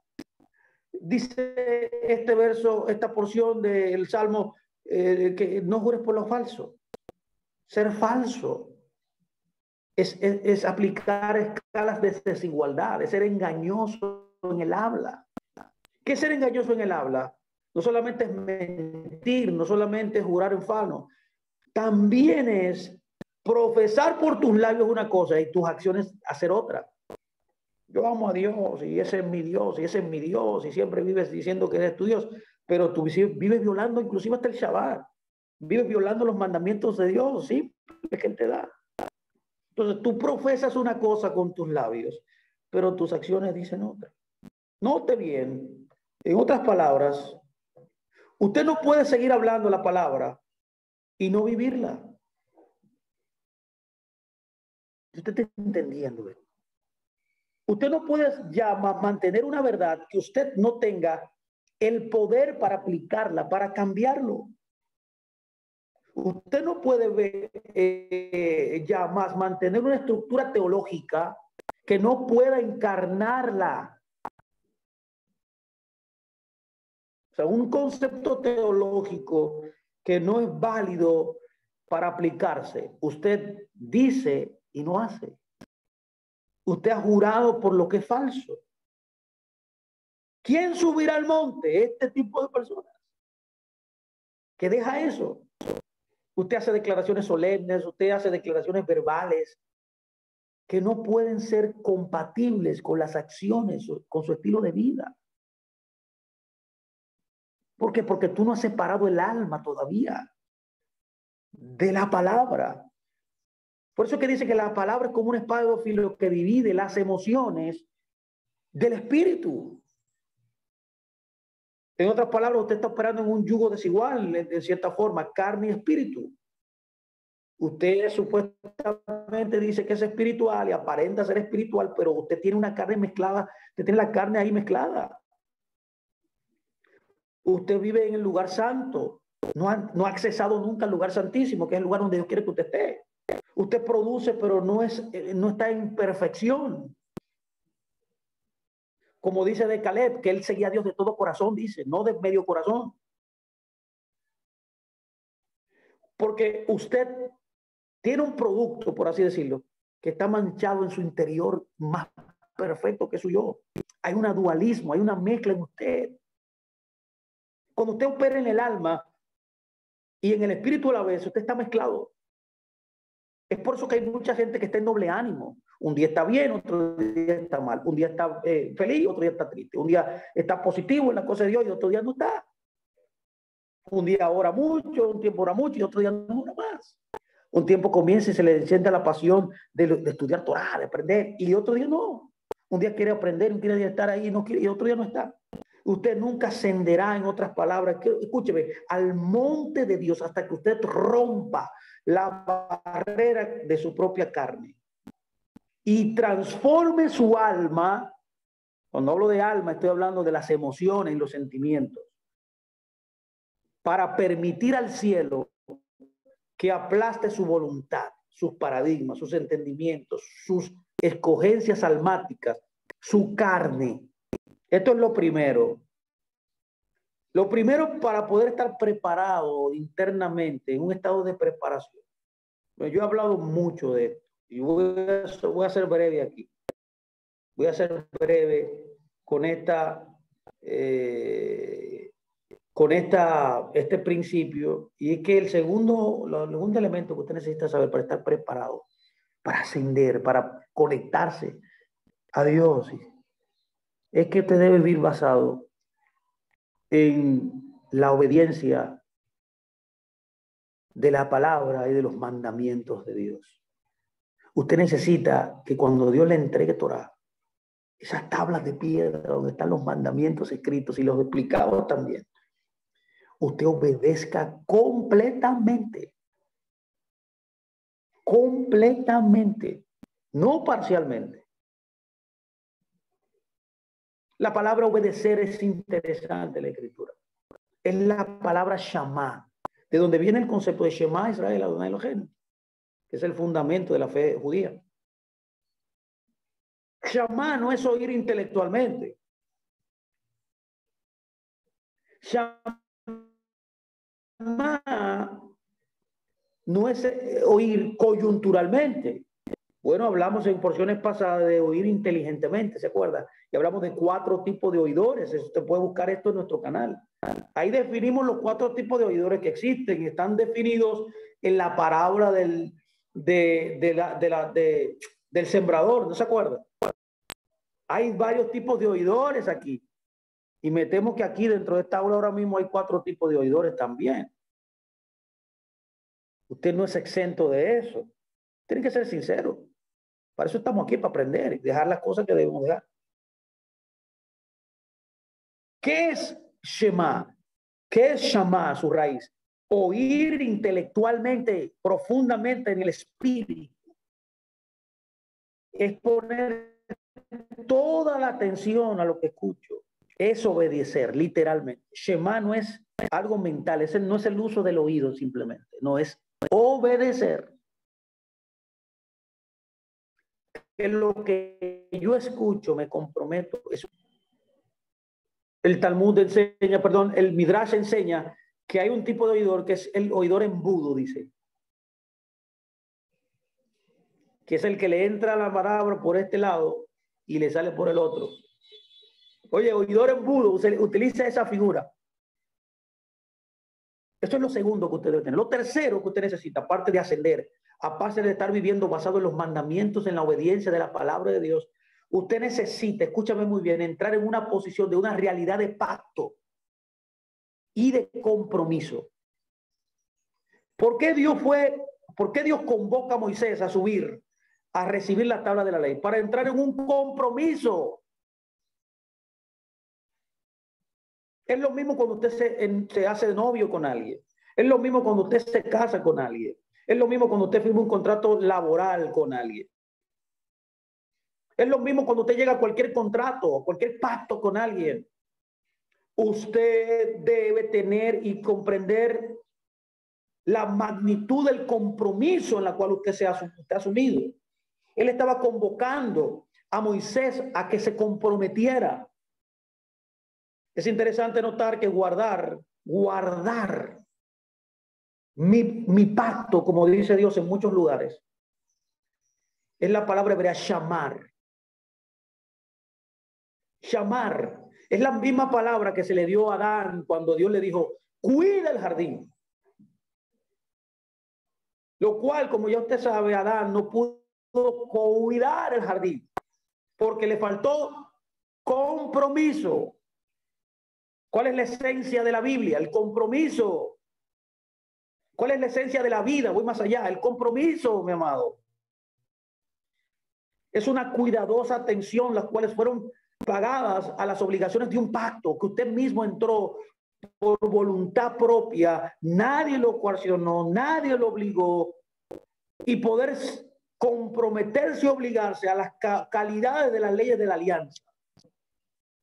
Dice este verso, esta porción del Salmo, que no jures por lo falso. Ser falso es aplicar escalas de desigualdad, es ser engañoso en el habla. ¿Qué es ser engañoso en el habla? No solamente es mentir, no solamente es jurar en vano, también es profesar por tus labios una cosa y tus acciones hacer otra. Yo amo a Dios y ese es mi Dios y ese es mi Dios y siempre vives diciendo que eres tu Dios, pero tú vives violando inclusive hasta el Shabbat, vives violando los mandamientos de Dios, ¿sí? Que Él te da. Entonces tú profesas una cosa con tus labios, pero tus acciones dicen otra. Note bien, en otras palabras, usted no puede seguir hablando la palabra y no vivirla. Usted está entendiendo esto. Usted no puede ya mantener una verdad que usted no tenga el poder para aplicarla, para cambiarlo. Usted no puede ya más mantener una estructura teológica que no pueda encarnarla. O sea, un concepto teológico que no es válido para aplicarse. Usted dice y no hace. Usted ha jurado por lo que es falso. ¿Quién subirá al monte? Este tipo de personas que deja eso. Usted hace declaraciones solemnes, usted hace declaraciones verbales que no pueden ser compatibles con las acciones, con su estilo de vida. ¿Por qué? Porque tú no has separado el alma todavía de la palabra. Por eso que dice que la palabra es como una espada de dos filos que divide las emociones del espíritu. En otras palabras, usted está operando en un yugo desigual, de cierta forma, carne y espíritu. Usted supuestamente dice que es espiritual y aparenta ser espiritual, pero usted tiene una carne mezclada, usted tiene la carne ahí mezclada. Usted vive en el lugar santo, no ha accesado nunca al lugar santísimo, que es el lugar donde Dios quiere que usted esté. Usted produce, pero no está en perfección. Como dice de Caleb, que él seguía a Dios de todo corazón, dice, no de medio corazón. Porque usted tiene un producto, por así decirlo, que está manchado en su interior más perfecto que su yo. Hay un dualismo, hay una mezcla en usted. Cuando usted opera en el alma y en el espíritu a la vez, usted está mezclado. Es por eso que hay mucha gente que está en doble ánimo. Un día está bien, otro día está mal. Un día está feliz, otro día está triste. Un día está positivo en la cosa de Dios y otro día no está. Un día ora mucho, un tiempo ora mucho y otro día no ora más. Un tiempo comienza y se le siente la pasión de estudiar Torah, de aprender, y otro día no. Un día quiere aprender, un día quiere estar ahí no quiere, y otro día no está. Usted nunca ascenderá, en otras palabras, escúcheme, al monte de Dios hasta que usted rompa la barrera de su propia carne y transforme su alma. Cuando hablo de alma, estoy hablando de las emociones y los sentimientos, para permitir al cielo que aplaste su voluntad, sus paradigmas, sus entendimientos, sus escogencias almáticas, su carne. Esto es lo primero. Lo primero para poder estar preparado internamente, en un estado de preparación. Yo he hablado mucho de esto y voy a ser breve aquí. Voy a ser breve con este principio, y es que el segundo elemento que usted necesita saber para estar preparado, para ascender, para conectarse a Dios, es que usted debe vivir basado en la obediencia de la palabra y de los mandamientos de Dios. Usted necesita que cuando Dios le entregue Torah, esas tablas de piedra donde están los mandamientos escritos, y los explicados también, usted obedezca completamente. Completamente, no parcialmente. La palabra obedecer es interesante en la Escritura. Es la palabra Shama, de donde viene el concepto de Shema Israel Adonai Elohenu, que es el fundamento de la fe judía. Shama no es oír intelectualmente. Shama no es oír coyunturalmente. Bueno, hablamos en porciones pasadas de oír inteligentemente, ¿se acuerda? Y hablamos de 4 tipos de oidores. Usted puede buscar esto en nuestro canal. Ahí definimos los 4 tipos de oidores que existen. Están definidos en la parábola del sembrador, ¿no se acuerda? Hay varios tipos de oidores aquí. Y me temo que aquí dentro de esta aula ahora mismo hay 4 tipos de oidores también. Usted no es exento de eso. Tiene que ser sincero. Para eso estamos aquí, para aprender y dejar las cosas que debemos dejar. ¿Qué es Shema? ¿Qué es Shama, su raíz? Oír intelectualmente, profundamente en el espíritu. Es poner toda la atención a lo que escucho. Es obedecer, literalmente. Shema no es algo mental, ese no es el uso del oído simplemente, no, es obedecer. Que lo que yo escucho, me comprometo. El Talmud enseña, perdón, el Midrash enseña que hay un tipo de oidor que es el oidor embudo, dice. Que es el que le entra la palabra por este lado y le sale por el otro. Oye, oidor embudo, usted utiliza esa figura. Esto es lo segundo que usted debe tener. Lo tercero que usted necesita, aparte de ascender, aparte de estar viviendo basado en los mandamientos, en la obediencia de la palabra de Dios, usted necesita, escúchame muy bien, entrar en una posición de una realidad de pacto y de compromiso. ¿Por qué Dios convoca a Moisés a subir, a recibir la tabla de la ley? Para entrar en un compromiso. Es lo mismo cuando usted se hace novio con alguien. Es lo mismo cuando usted se casa con alguien. Es lo mismo cuando usted firma un contrato laboral con alguien. Es lo mismo cuando usted llega a cualquier contrato, cualquier pacto con alguien. Usted debe tener y comprender la magnitud del compromiso en la cual usted se ha asumido. Él estaba convocando a Moisés a que se comprometiera. Es interesante notar que guardar mi pacto, como dice Dios en muchos lugares, es la palabra hebrea shamar. Shamar es la misma palabra que se le dio a Adán cuando Dios le dijo, cuida el jardín. Lo cual, como ya usted sabe, Adán no pudo cuidar el jardín porque le faltó compromiso. ¿Cuál es la esencia de la Biblia? El compromiso. ¿Cuál es la esencia de la vida? Voy más allá. El compromiso, mi amado. Es una cuidadosa atención, las cuales fueron pagadas a las obligaciones de un pacto que usted mismo entró por voluntad propia. Nadie lo coaccionó, nadie lo obligó. Y poder comprometerse y obligarse a las calidades de las leyes de la alianza.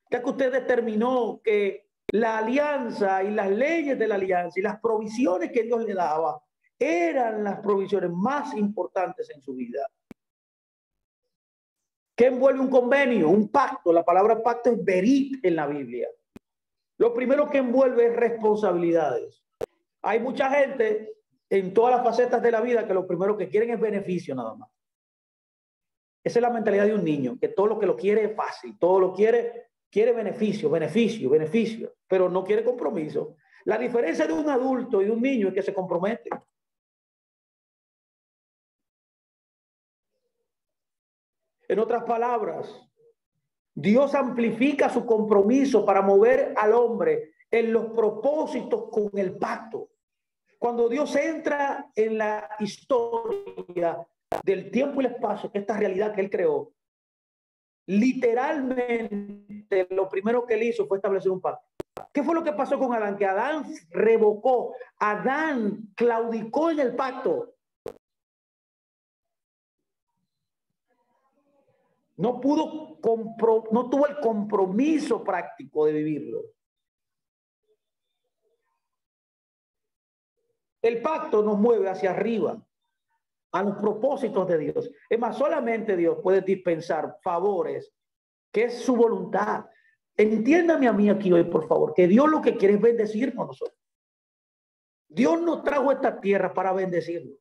Ya que usted determinó que la alianza y las leyes de la alianza y las provisiones que Dios le daba eran las provisiones más importantes en su vida. ¿Qué envuelve un convenio? Un pacto. La palabra pacto es berit en la Biblia. Lo primero que envuelve es responsabilidades. Hay mucha gente en todas las facetas de la vida que lo primero que quieren es beneficio nada más. Esa es la mentalidad de un niño, que todo lo que lo quiere es fácil, todo lo quiere beneficio, beneficio, beneficio, pero no quiere compromiso. La diferencia de un adulto y de un niño es que se compromete. En otras palabras, Dios amplifica su compromiso para mover al hombre en los propósitos con el pacto. Cuando Dios entra en la historia del tiempo y el espacio, que esta realidad que Él creó, literalmente lo primero que Él hizo fue establecer un pacto. ¿Qué fue lo que pasó con Adán? Que Adán revocó, Adán claudicó en el pacto. No tuvo el compromiso práctico de vivirlo. El pacto nos mueve hacia arriba, a los propósitos de Dios. Es más, solamente Dios puede dispensar favores, que es su voluntad. Entiéndame a mí aquí hoy, por favor, que Dios lo que quiere es bendecirnos a nosotros. Dios nos trajo a esta tierra para bendecirnos.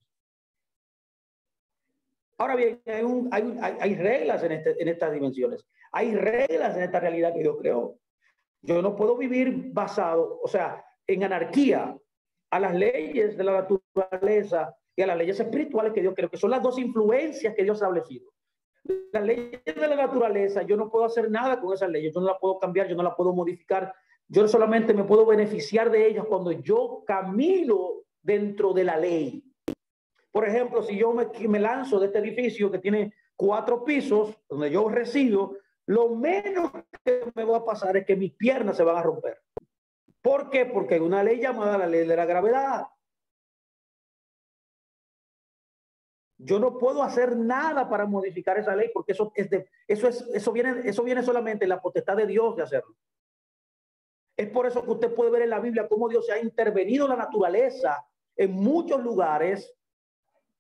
Ahora bien, hay reglas en estas dimensiones. Hay reglas en esta realidad que Dios creó. Yo no puedo vivir basado, o sea, en anarquía a las leyes de la naturaleza y a las leyes espirituales que Dios creó, que son las dos influencias que Dios ha establecido. Las leyes de la naturaleza, yo no puedo hacer nada con esas leyes, yo no las puedo cambiar, yo no las puedo modificar, yo solamente me puedo beneficiar de ellas cuando yo camino dentro de la ley. Por ejemplo, si yo me lanzo de este edificio que tiene 4 pisos, donde yo resido, lo menos que me va a pasar es que mis piernas se van a romper. ¿Por qué? Porque hay una ley llamada la ley de la gravedad. Yo no puedo hacer nada para modificar esa ley porque eso viene solamente en la potestad de Dios de hacerlo. Es por eso que usted puede ver en la Biblia cómo Dios se ha intervenido en la naturaleza en muchos lugares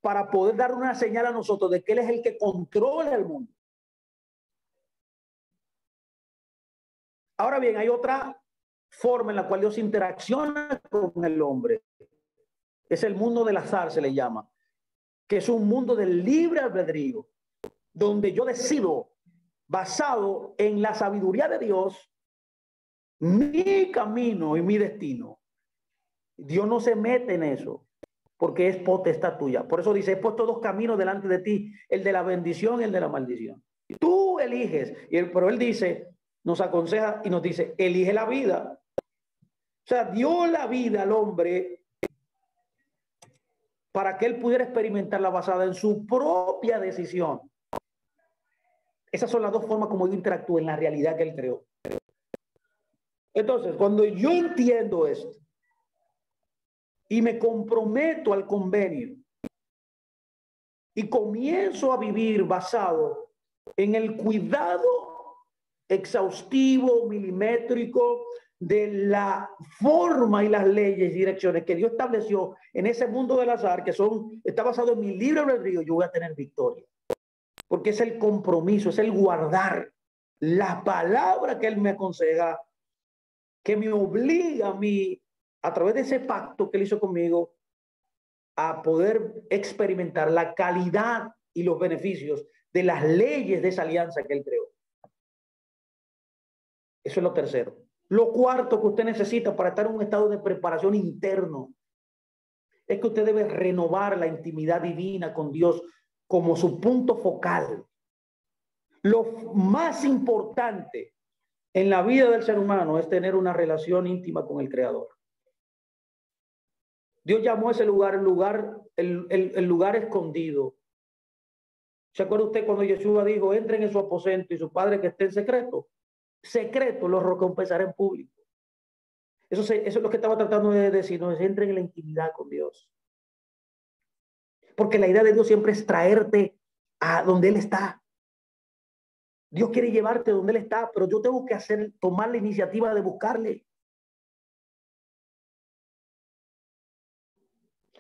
para poder dar una señal a nosotros de que Él es el que controla el mundo. Ahora bien, hay otra forma en la cual Dios interacciona con el hombre. Es el mundo del azar, se le llama, que es un mundo del libre albedrío, donde yo decido, basado en la sabiduría de Dios, mi camino y mi destino. Dios no se mete en eso, porque es potestad tuya. Por eso dice, he puesto 2 caminos delante de ti, el de la bendición y el de la maldición. Tú eliges, pero Él dice, nos aconseja y nos dice, elige la vida. O sea, dio la vida al hombre para que él pudiera experimentarla basada en su propia decisión. Esas son las 2 formas como yo interactúo en la realidad que Él creó. Entonces, cuando yo entiendo esto y me comprometo al convenio y comienzo a vivir basado en el cuidado exhaustivo, milimétrico de la forma y las leyes y direcciones que Dios estableció en ese mundo del azar, que está basado en mi libre albedrío, yo voy a tener victoria. Porque es el compromiso, es el guardar la palabra que Él me aconseja, que me obliga a mí, a través de ese pacto que Él hizo conmigo, a poder experimentar la calidad y los beneficios de las leyes de esa alianza que Él creó. Eso es lo tercero. Lo cuarto que usted necesita para estar en un estado de preparación interno es que usted debe renovar la intimidad divina con Dios como su punto focal. Lo más importante en la vida del ser humano es tener una relación íntima con el Creador. Dios llamó a ese lugar el lugar escondido. ¿Se acuerda usted cuando Yeshua dijo, entren en su aposento y su padre que esté en secreto? Secreto los recompensará en público. Eso es lo que estaba tratando de decirnos, entren en la intimidad con Dios. Porque la idea de Dios siempre es traerte a donde Él está. Dios quiere llevarte donde Él está, pero yo tengo que tomar la iniciativa de buscarle.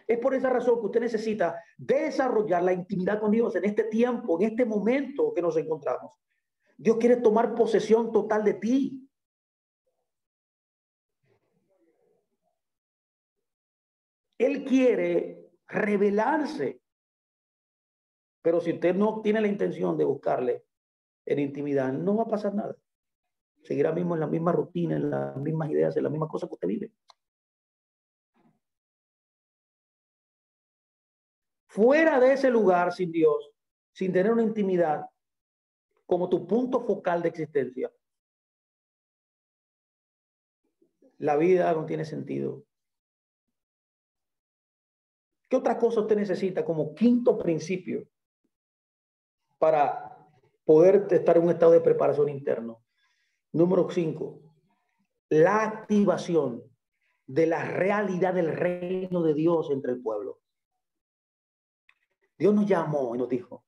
Es por esa razón que usted necesita desarrollar la intimidad con Dios en este tiempo, en este momento que nos encontramos. Dios quiere tomar posesión total de ti. Él quiere revelarse. Pero si usted no tiene la intención de buscarle en intimidad, no va a pasar nada. Seguirá mismo en la misma rutina, en las mismas ideas, en las mismas cosas que usted vive. Fuera de ese lugar sin Dios, sin tener una intimidad como tu punto focal de existencia, la vida no tiene sentido. ¿Qué otra cosa usted necesita como quinto principio para poder estar en un estado de preparación interno? Número 5, la activación de la realidad del reino de Dios entre el pueblo. Dios nos llamó y nos dijo.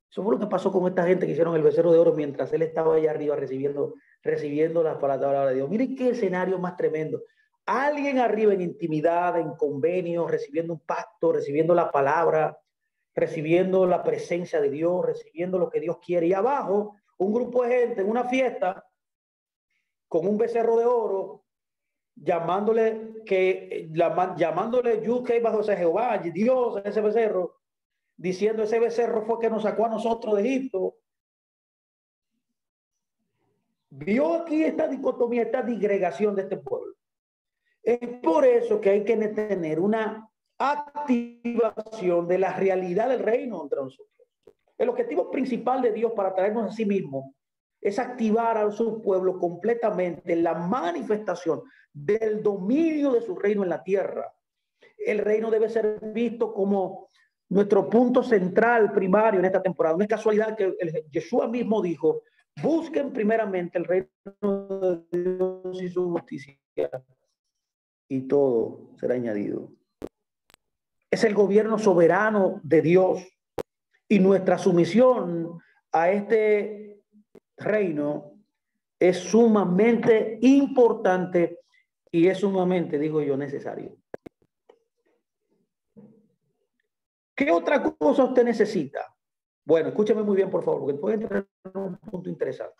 Eso fue lo que pasó con esta gente que hicieron el becerro de oro mientras él estaba allá arriba recibiendo las palabras de Dios. Miren qué escenario más tremendo. Alguien arriba en intimidad, en convenio, recibiendo un pacto, recibiendo la palabra, recibiendo la presencia de Dios, recibiendo lo que Dios quiere. Y abajo, un grupo de gente en una fiesta con un becerro de oro, llamándole Yud-Heh bajo ese Jehová, Dios, ese becerro, diciendo ese becerro fue que nos sacó a nosotros de Egipto. Vio aquí esta dicotomía, esta disgregación de este pueblo. Es por eso que hay que tener una activación de la realidad del reino entre nosotros. El objetivo principal de Dios para traernos a sí mismo es activar a su pueblo completamente la manifestación del dominio de su reino en la tierra. El reino debe ser visto como nuestro punto central primario en esta temporada. No es casualidad que Yeshua mismo dijo, busquen primeramente el reino de Dios y su justicia y todo será añadido. Es el gobierno soberano de Dios y nuestra sumisión a este reino es sumamente importante y es sumamente, digo yo, necesario. ¿Qué otra cosa usted necesita? Bueno, escúcheme muy bien, por favor, porque puede entrar en un punto interesante.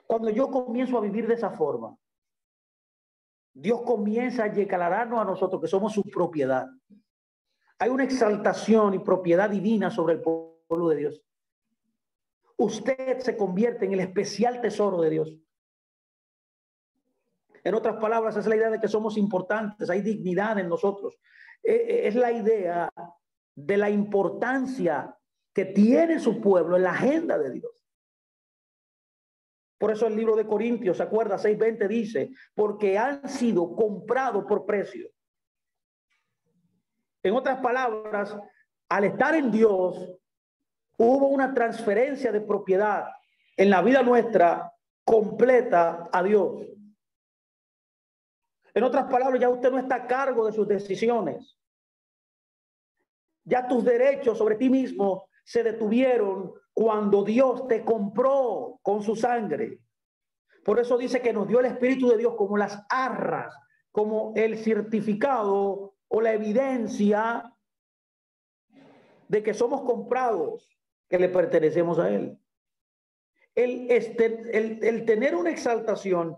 Cuando yo comienzo a vivir de esa forma, Dios comienza a declararnos a nosotros que somos su propiedad. Hay una exaltación y propiedad divina sobre el pueblo de Dios. Usted se convierte en el especial tesoro de Dios. En otras palabras, es la idea de que somos importantes, hay dignidad en nosotros. Es la idea de la importancia que tiene su pueblo en la agenda de Dios. Por eso el libro de Corintios, ¿se acuerda? 6:20 dice, porque han sido comprados por precio. En otras palabras, al estar en Dios, hubo una transferencia de propiedad en la vida nuestra completa a Dios. En otras palabras, ya usted no está a cargo de sus decisiones. Ya tus derechos sobre ti mismo se detuvieron cuando Dios te compró con su sangre. Por eso dice que nos dio el Espíritu de Dios como las arras, como el certificado o la evidencia de que somos comprados, que le pertenecemos a Él. El tener una exaltación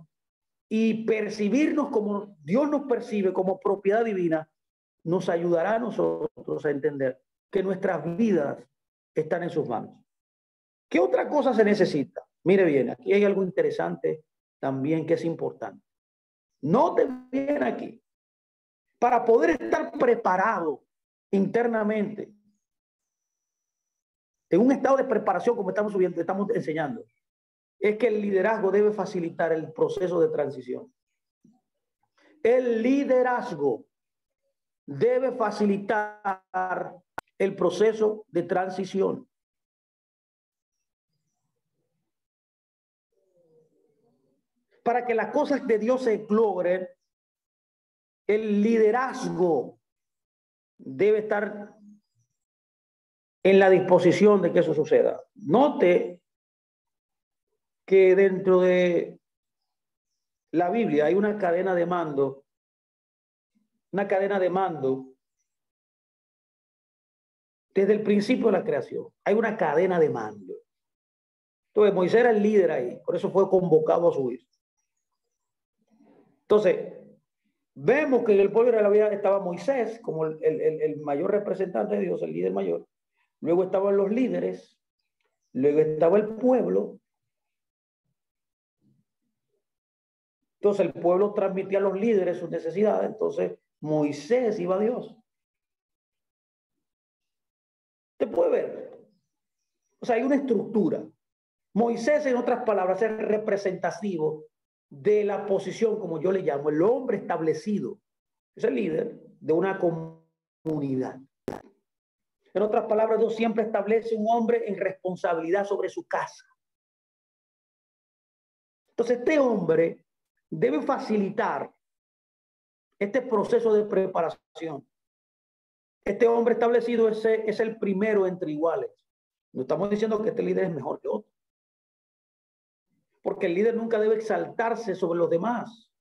y percibirnos como Dios nos percibe, como propiedad divina, nos ayudará a nosotros a entender que nuestras vidas están en sus manos. ¿Qué otra cosa se necesita? Mire bien, aquí hay algo interesante también que es importante. Note bien aquí, para poder estar preparado internamente, en un estado de preparación como estamos enseñando, es que el liderazgo debe facilitar el proceso de transición. El liderazgo debe facilitar el proceso de transición. Para que las cosas de Dios se logren, el liderazgo debe estar en la disposición de que eso suceda. Note que dentro de la Biblia hay una cadena de mando, desde el principio de la creación. Hay una cadena de mando. Entonces, Moisés era el líder ahí, por eso fue convocado a subir. Entonces, Vemos que en el pueblo de Israel estaba Moisés como el mayor representante de Dios, el líder mayor. Luego estaban los líderes, luego estaba el pueblo. Entonces el pueblo transmitía a los líderes sus necesidades. Entonces Moisés iba a Dios. ¿Te puede ver? O sea, hay una estructura. Moisés, en otras palabras, es representativo de la posición, como yo le llamo, el hombre establecido. Es el líder de una comunidad. En otras palabras, Dios siempre establece un hombre en responsabilidad sobre su casa. Entonces, este hombre debe facilitar este proceso de preparación. Este hombre establecido es el primero entre iguales. No estamos diciendo que este líder es mejor que otro, porque el líder nunca debe exaltarse sobre los demás.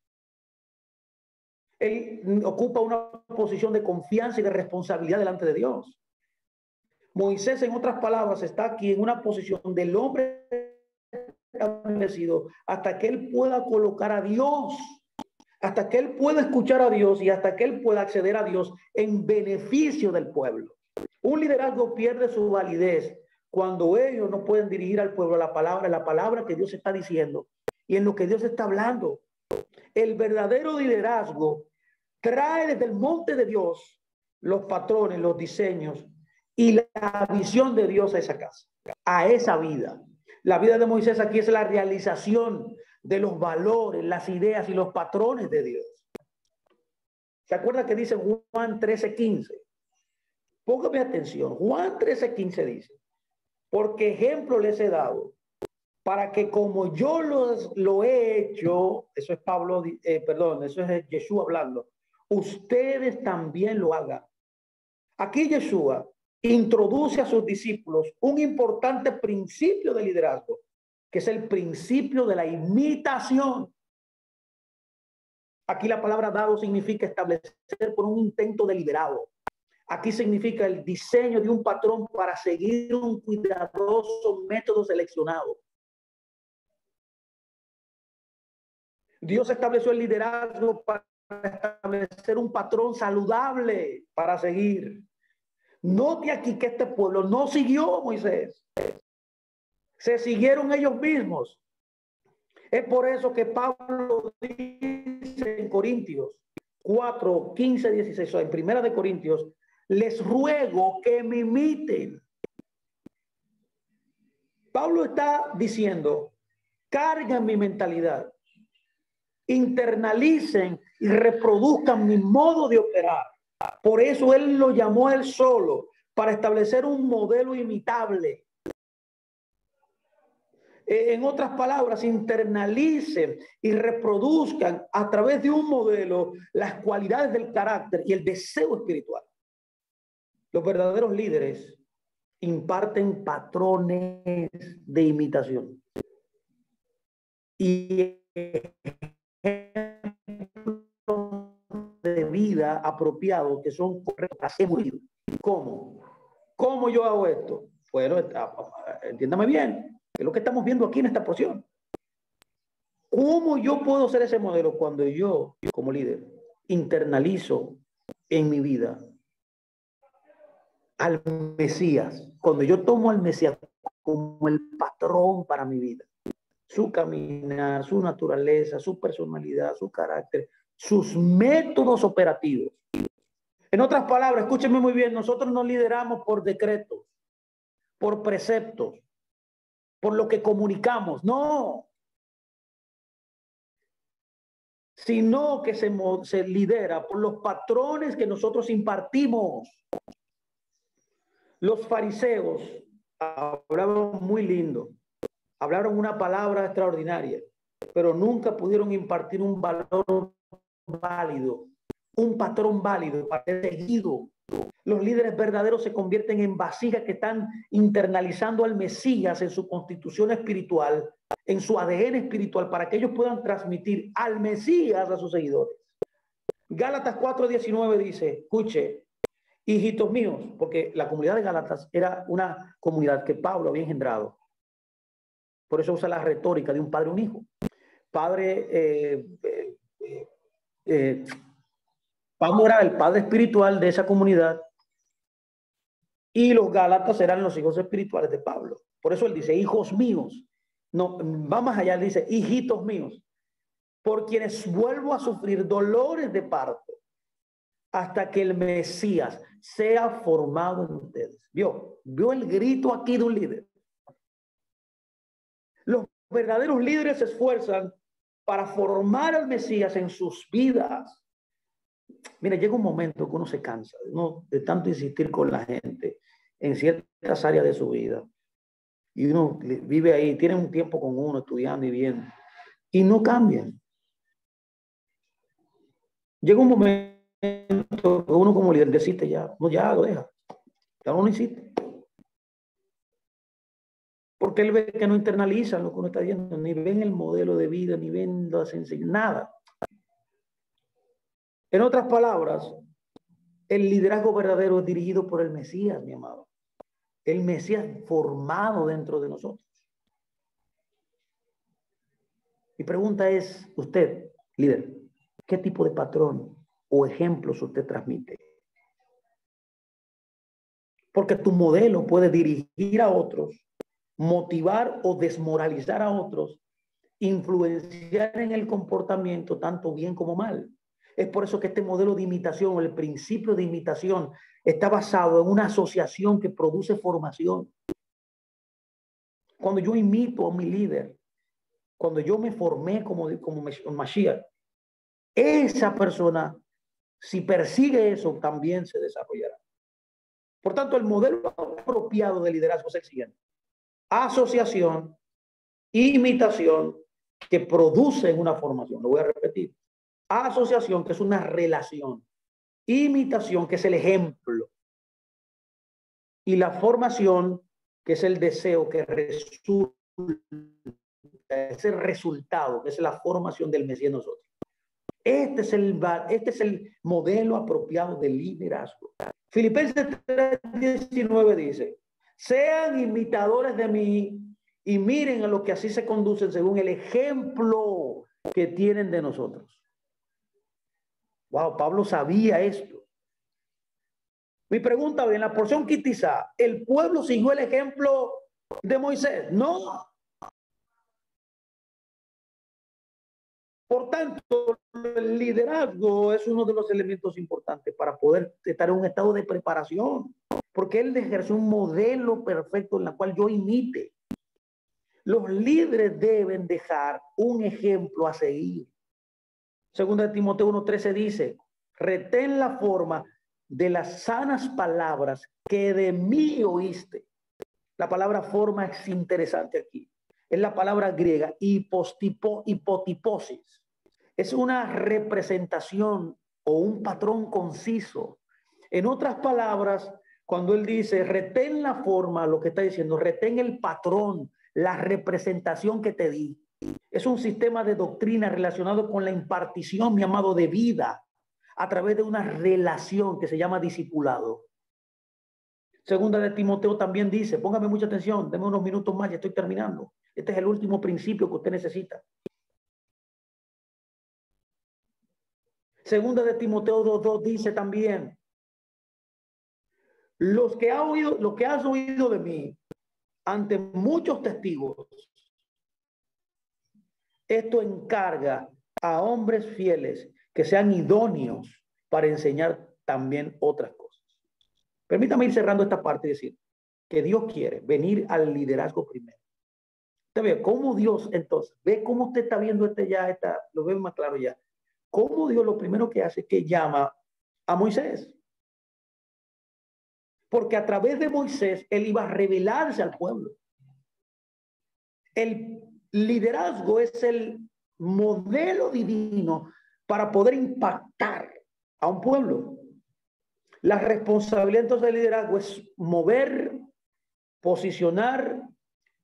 Él ocupa una posición de confianza y de responsabilidad delante de Dios. Moisés, en otras palabras, está aquí en una posición del hombre establecido hasta que él pueda colocar a Dios, hasta que él pueda escuchar a Dios y hasta que él pueda acceder a Dios en beneficio del pueblo. Un liderazgo pierde su validez cuando ellos no pueden dirigir al pueblo la palabra que Dios está diciendo y en lo que Dios está hablando. El verdadero liderazgo trae desde el monte de Dios los patrones, los diseños y la visión de Dios a esa casa, a esa vida. La vida de Moisés aquí es la realización de los valores, las ideas y los patrones de Dios. ¿Se acuerda que dice Juan 13:15? Póngame atención. Juan 13:15 dice, porque ejemplo les he dado, para que como yo lo he hecho, eso es Pablo, eso es Yeshua hablando, ustedes también lo hagan. Aquí Yeshua introduce a sus discípulos un importante principio de liderazgo, que es el principio de la imitación. Aquí la palabra dado significa establecer por un intento deliberado. Aquí significa el diseño de un patrón para seguir un cuidadoso método seleccionado. Dios estableció el liderazgo para establecer un patrón saludable para seguir. Note aquí que este pueblo no siguió a Moisés. Se siguieron ellos mismos. Es por eso que Pablo dice en Corintios 4, 15, 16, en Primera de Corintios, les ruego que me imiten. Pablo está diciendo, carguen mi mentalidad, internalicen y reproduzcan mi modo de operar. Por eso él lo llamó él solo, para establecer un modelo imitable. En otras palabras, internalicen y reproduzcan a través de un modelo las cualidades del carácter y el deseo espiritual. Los verdaderos líderes imparten patrones de imitación y de vida apropiados que son correctos. ¿Cómo? ¿Cómo yo hago esto? Bueno, entiéndame bien, es lo que estamos viendo aquí en esta porción. ¿Cómo yo puedo ser ese modelo cuando yo, como líder, internalizo en mi vida al Mesías? Cuando yo tomo al Mesías como el patrón para mi vida, su caminar, su naturaleza, su personalidad, su carácter, sus métodos operativos. En otras palabras, escúchenme muy bien, nosotros no lideramos por decretos, por preceptos, por lo que comunicamos, no, sino que se lidera por los patrones que nosotros impartimos. Los fariseos hablaban muy lindo, hablaron una palabra extraordinaria, pero nunca pudieron impartir un valor válido, un patrón válido para ser seguido. Los líderes verdaderos se convierten en vasijas que están internalizando al Mesías en su constitución espiritual, en su ADN espiritual, para que ellos puedan transmitir al Mesías a sus seguidores. Gálatas 4:19 dice, escuche, hijitos míos, porque la comunidad de Gálatas era una comunidad que Pablo había engendrado. Por eso usa la retórica de un padre y un hijo. Padre Pablo era el padre espiritual de esa comunidad y los Gálatas eran los hijos espirituales de Pablo. Por eso él dice, hijos míos. No, va más allá, él dice, hijitos míos, por quienes vuelvo a sufrir dolores de parto hasta que el Mesías sea formado en ustedes. Vio el grito aquí de un líder. Los verdaderos líderes se esfuerzan para formar al Mesías en sus vidas. Mira, llega un momento que uno se cansa de tanto insistir con la gente en ciertas áreas de su vida. Y uno vive ahí, tiene un tiempo con uno estudiando y viendo. Y no cambian. Llega un momento que uno como líder desiste ya. No, ya lo deja. Ya uno no insiste. Porque él ve que no internaliza lo que uno está viendo. Ni ven el modelo de vida, ni ven las enseñanzas. Nada. En otras palabras, el liderazgo verdadero es dirigido por el Mesías, mi amado. El Mesías formado dentro de nosotros. Mi pregunta es, usted, líder, ¿qué tipo de patrón o ejemplos usted transmite? Porque tu modelo puede dirigir a otros, motivar o desmoralizar a otros, influenciar en el comportamiento tanto bien como mal. Es por eso que este modelo de imitación o el principio de imitación está basado en una asociación que produce formación. Cuando yo imito a mi líder, cuando yo me formé como Mashiach, esa persona, si persigue eso, también se desarrollará. Por tanto, el modelo apropiado de liderazgo es el siguiente: asociación, imitación, que producen una formación. Lo voy a repetir. Asociación, que es una relación. Imitación, que es el ejemplo. Y la formación, que es el deseo que resulta, ese resultado, que es la formación del Mesías en nosotros. Este es el modelo apropiado de liderazgo. Filipenses 3:19 dice, sean imitadores de mí y miren a lo que así se conducen según el ejemplo que tienen de nosotros. Wow, Pablo sabía esto. Mi pregunta, en la porción quitizá, ¿el pueblo siguió el ejemplo de Moisés? No. Por tanto, el liderazgo es uno de los elementos importantes para poder estar en un estado de preparación, porque él ejerce un modelo perfecto en el cual yo imite. Los líderes deben dejar un ejemplo a seguir. Segunda de Timoteo 1:13 dice, retén la forma de las sanas palabras que de mí oíste. La palabra forma es interesante aquí. Es la palabra griega hipotiposis. Es una representación o un patrón conciso. En otras palabras, cuando él dice retén la forma, lo que está diciendo, retén el patrón, la representación que te di. Es un sistema de doctrina relacionado con la impartición, mi amado, de vida a través de una relación que se llama discipulado. Segunda de Timoteo también dice, póngame mucha atención, denme unos minutos más, ya estoy terminando. Este es el último principio que usted necesita. Segunda de Timoteo 2:2 dice también, lo que has oído de mí ante muchos testigos, esto encarga a hombres fieles que sean idóneos para enseñar también otras cosas. Permítame ir cerrando esta parte y decir que Dios quiere venir al liderazgo primero. Usted ve cómo Dios, entonces, ve cómo usted está viendo lo ve más claro ya. Cómo Dios lo primero que hace es que llama a Moisés. Porque a través de Moisés, él iba a revelarse al pueblo. El liderazgo es el modelo divino para poder impactar a un pueblo. La responsabilidad entonces del liderazgo es mover, posicionar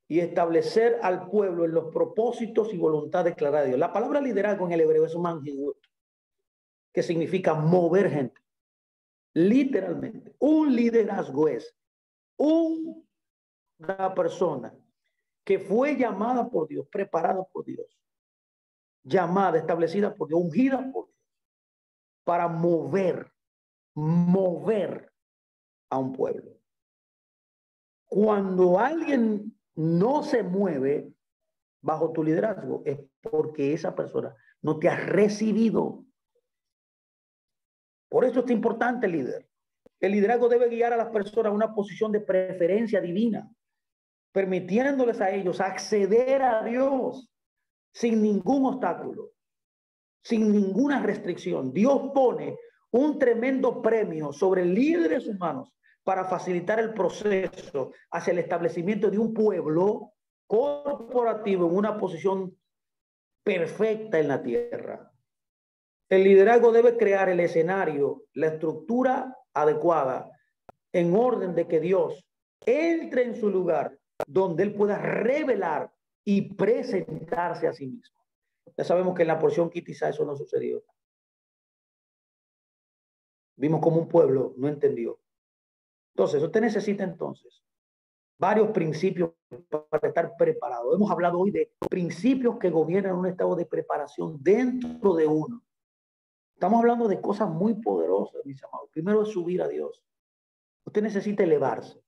y establecer al pueblo en los propósitos y voluntad declarada de Dios. La palabra liderazgo en el hebreo es manhut, que significa mover gente. Literalmente, un liderazgo es una persona que fue llamada por Dios, preparada por Dios, llamada, establecida por Dios, ungida por Dios, para mover a un pueblo. Cuando alguien no se mueve bajo tu liderazgo, es porque esa persona no te ha recibido. Por eso es importante el líder. El liderazgo debe guiar a las personas a una posición de preferencia divina, permitiéndoles a ellos acceder a Dios sin ningún obstáculo, sin ninguna restricción. Dios pone un tremendo premio sobre líderes humanos para facilitar el proceso hacia el establecimiento de un pueblo corporativo en una posición perfecta en la tierra. El liderazgo debe crear el escenario, la estructura adecuada, en orden de que Dios entre en su lugar, donde Él pueda revelar y presentarse a sí mismo. Ya sabemos que en la porción quizá eso no sucedió. Vimos como un pueblo no entendió. Entonces, usted necesita entonces varios principios para estar preparado. Hemos hablado hoy de principios que gobiernan un estado de preparación dentro de uno. Estamos hablando de cosas muy poderosas, mis amados. Primero es subir a Dios. Usted necesita elevarse,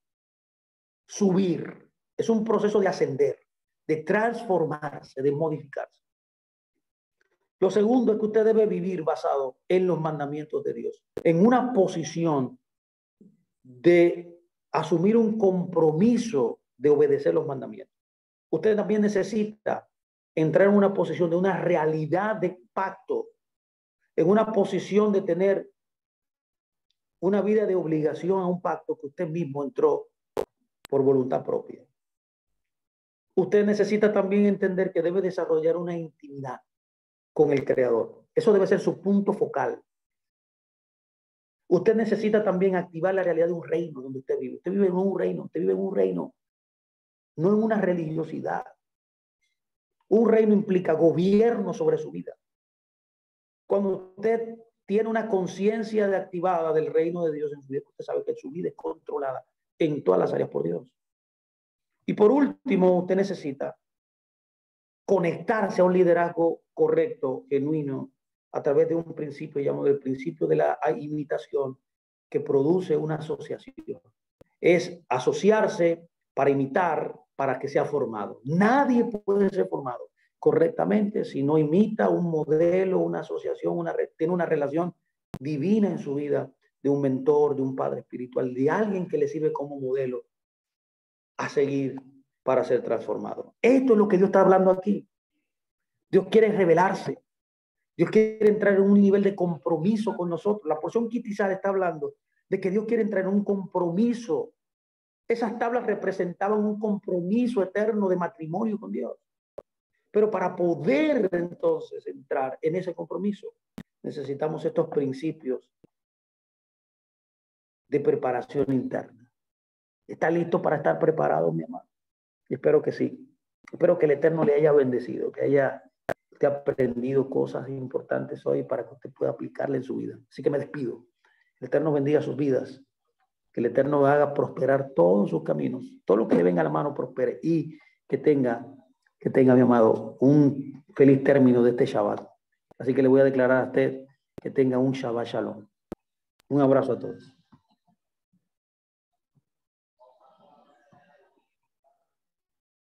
subir. Es un proceso de ascender, de transformarse, de modificarse. Lo segundo es que usted debe vivir basado en los mandamientos de Dios, en una posición de asumir un compromiso de obedecer los mandamientos. Usted también necesita entrar en una posición de una realidad de pacto, en una posición de tener una vida de obligación a un pacto que usted mismo entró por voluntad propia. Usted necesita también entender que debe desarrollar una intimidad con el Creador. Eso debe ser su punto focal. Usted necesita también activar la realidad de un reino donde usted vive. Usted vive en un reino, usted vive en un reino, no en una religiosidad. Un reino implica gobierno sobre su vida. Cuando usted tiene una conciencia de activada del reino de Dios en su vida, usted sabe que su vida es controlada en todas las áreas por Dios. Y por último, usted necesita conectarse a un liderazgo correcto, genuino, a través de un principio llamado el principio de la imitación, que produce una asociación. Es asociarse para imitar, para que sea formado. Nadie puede ser formado correctamente si no imita un modelo, una asociación, tiene una relación divina en su vida, de un mentor, de un padre espiritual, de alguien que le sirve como modelo a seguir para ser transformado. Esto es lo que Dios está hablando aquí. Dios quiere revelarse. Dios quiere entrar en un nivel de compromiso con nosotros. La porción Kitizar está hablando de que Dios quiere entrar en un compromiso. Esas tablas representaban un compromiso eterno de matrimonio con Dios. Pero para poder entonces entrar en ese compromiso, necesitamos estos principios de preparación interna. ¿Está listo para estar preparado, mi amado? Espero que sí. Espero que el Eterno le haya bendecido, que haya aprendido cosas importantes hoy para que usted pueda aplicarle en su vida. Así que me despido. El Eterno bendiga sus vidas. Que el Eterno haga prosperar todos sus caminos. Todo lo que le venga a la mano prospere. Y que tenga, mi amado, un feliz término de este Shabbat. Así que le voy a declarar a usted que tenga un Shabbat Shalom. Un abrazo a todos.